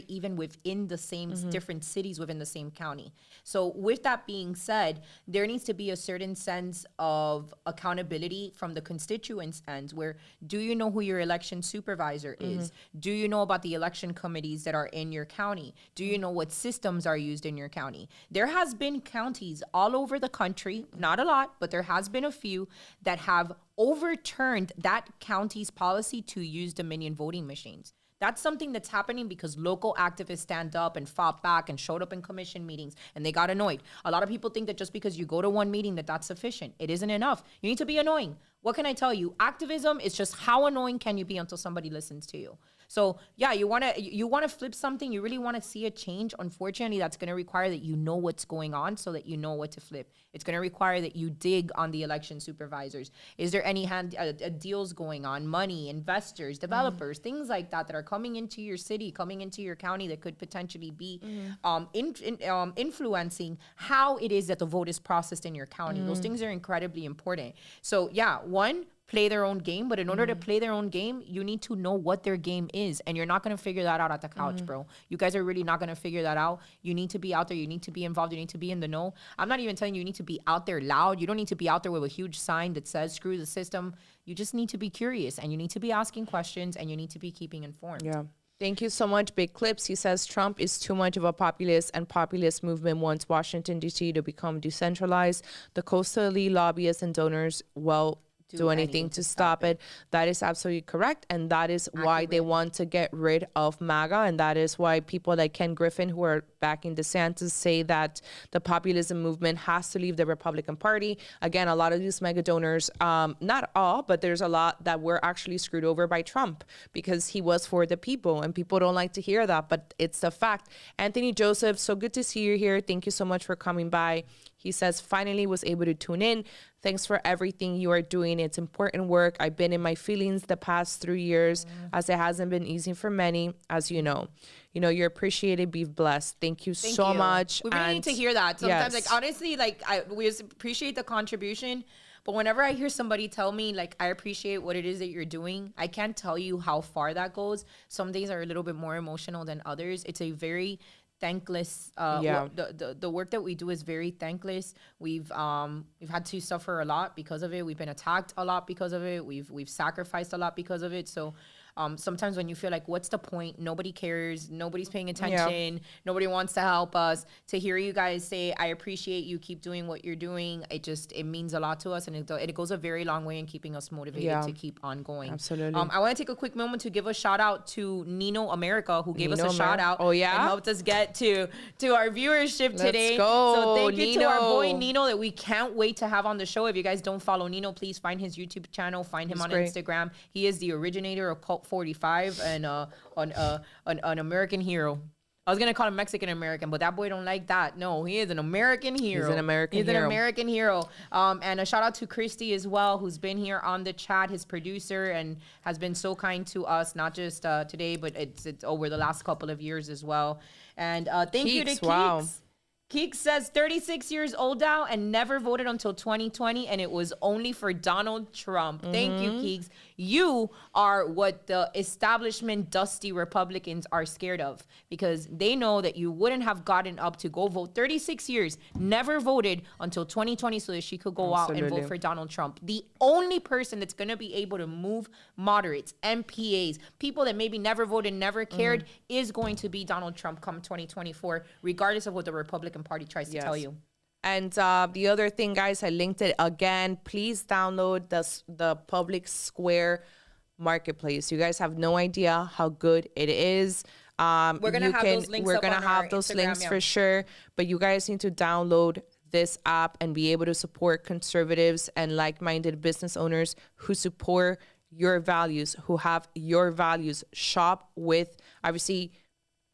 even within the same different cities within the same county. So with that being said, there needs to be a certain sense of accountability from the constituents' end. Where do you know who your election supervisor is? Do you know about the election committees that are in your county? Do you know what systems are used in your county? There has been counties all over the country, not a lot, but there has been a few that have overturned that county's policy to use Dominion voting machines. That's something that's happening because local activists stand up and fought back and showed up in commission meetings and they got annoyed. A lot of people think that just because you go to one meeting that's sufficient. It isn't enough. You need to be annoying. What can I tell you? Activism is just how annoying can you be until somebody listens to you. So yeah, you want to flip something. You really want to see a change. Unfortunately, that's going to require that you know what's going on so that you know what to flip. It's going to require that you dig on the election supervisors. Is there any deals going on? Money, investors, developers, things like that are coming into your city, coming into your county that could potentially be influencing how it is that the vote is processed in your county. Those things are incredibly important. So yeah, one, play their own game, but in order to play their own game, you need to know what their game is, and you're not going to figure that out at the couch, bro. You guys are really not going to figure that out. You need to be out there. You need to be involved. You need to be in the know. I'm not even telling you need to be out there loud. You don't need to be out there with a huge sign that says screw the system. You just need to be curious, and you need to be asking questions, and you need to be keeping informed. Yeah. Thank you so much, Big Clips. He says Trump is too much of a populist, and populist movement wants Washington, D.C. to become decentralized. The coastal elite lobbyists and donors, do anything to stop it. That is absolutely correct. And that is why they want to get rid of MAGA. And that is why people like Ken Griffin, who are backing DeSantis, say that the populism movement has to leave the Republican Party. Again, a lot of these mega donors, not all, but there's a lot that were actually screwed over by Trump because he was for the people. And people don't like to hear that, but it's a fact. Anthony Joseph, so good to see you here. Thank you so much for coming by. He says, finally was able to tune in. Thanks for everything you are doing. It's important work. I've been in my feelings the past 3 years, as it hasn't been easy for many, as you know. You know, you're appreciated. Be blessed. Thank you so much. We really need to hear that. Sometimes, like, honestly, like, we just appreciate the contribution. But whenever I hear somebody tell me, like, I appreciate what it is that you're doing, I can't tell you how far that goes. Some days are a little bit more emotional than others. It's a very thankless the work that we do is very thankless. We've had to suffer a lot because of it. We've been attacked a lot because of it. We've sacrificed a lot because of it. So sometimes when you feel like, what's the point? Nobody cares. Nobody's paying attention. Yeah. Nobody wants to help us. To hear you guys say, I appreciate you, keep doing what you're doing. It means a lot to us. And it goes a very long way in keeping us motivated to keep on going. Absolutely. I want to take a quick moment to give a shout out to Nino America, who gave us a shout out. Oh, yeah? And helped us get to our viewership today. Let's go, so thank you Nino. to our boy Nino that we can't wait to have on the show. If you guys don't follow Nino, please find his YouTube channel. Find him on Instagram. He is the originator of Colt 45 and an American hero. I was gonna call him Mexican American, but that boy don't like that. No, he is an American hero. He's an American hero. And a shout out to Christy as well, who's been here on the chat, his producer, and has been so kind to us, not just today, but it's over the last couple of years as well. And thank you to Keeks. Wow. Keeks says 36 years old now and never voted until 2020, and it was only for Donald Trump. Thank you, Keeks. You are what the establishment dusty Republicans are scared of, because they know that you wouldn't have gotten up to go vote 36 years, never voted until 2020 so that she could go out and vote for Donald Trump. The only person that's going to be able to move moderates, MPAs, people that maybe never voted, never cared, is going to be Donald Trump come 2024, regardless of what the Republican Party tries to tell you. And the other thing, guys, I linked it again. Please download the Public Square Marketplace. You guys have no idea how good it is. We're gonna have those links. We're gonna have those links for sure. But you guys need to download this app and be able to support conservatives and like-minded business owners who support your values, who have your values. Shop with, obviously,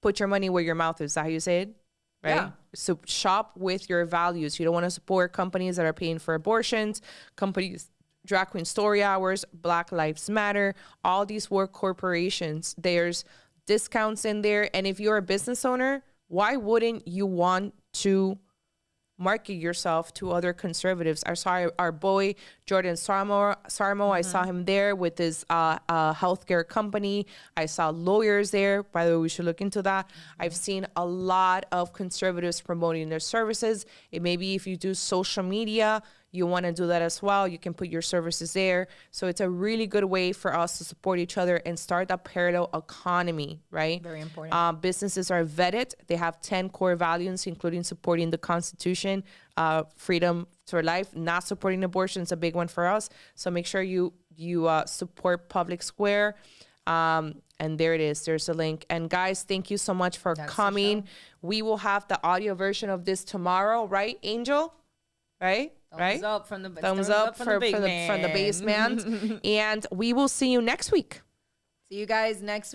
put your money where your mouth is. Is that how you say it? Right? Yeah. So shop with your values. You don't want to support companies that are paying for abortions, companies, drag queen story hours, Black Lives Matter, all these work corporations. There's discounts in there. And if you're a business owner, why wouldn't you want to market yourself to other conservatives? I saw our boy Jordan Sarmo. I saw him there with his healthcare company. I saw lawyers there. By the way, we should look into that. I've seen a lot of conservatives promoting their services. It may be if you do social media, you want to do that as well. You can put your services there. So it's a really good way for us to support each other and start a parallel economy, right? Very important. Businesses are vetted. They have 10 core values, including supporting the Constitution, freedom for life, not supporting abortion is a big one for us. So make sure you support Public Square. And there it is. There's a link. And guys, thank you so much for coming. We will have the audio version of this tomorrow, right, Angel? Right? Thumbs up from the basement. And we will see you next week. See you guys next week.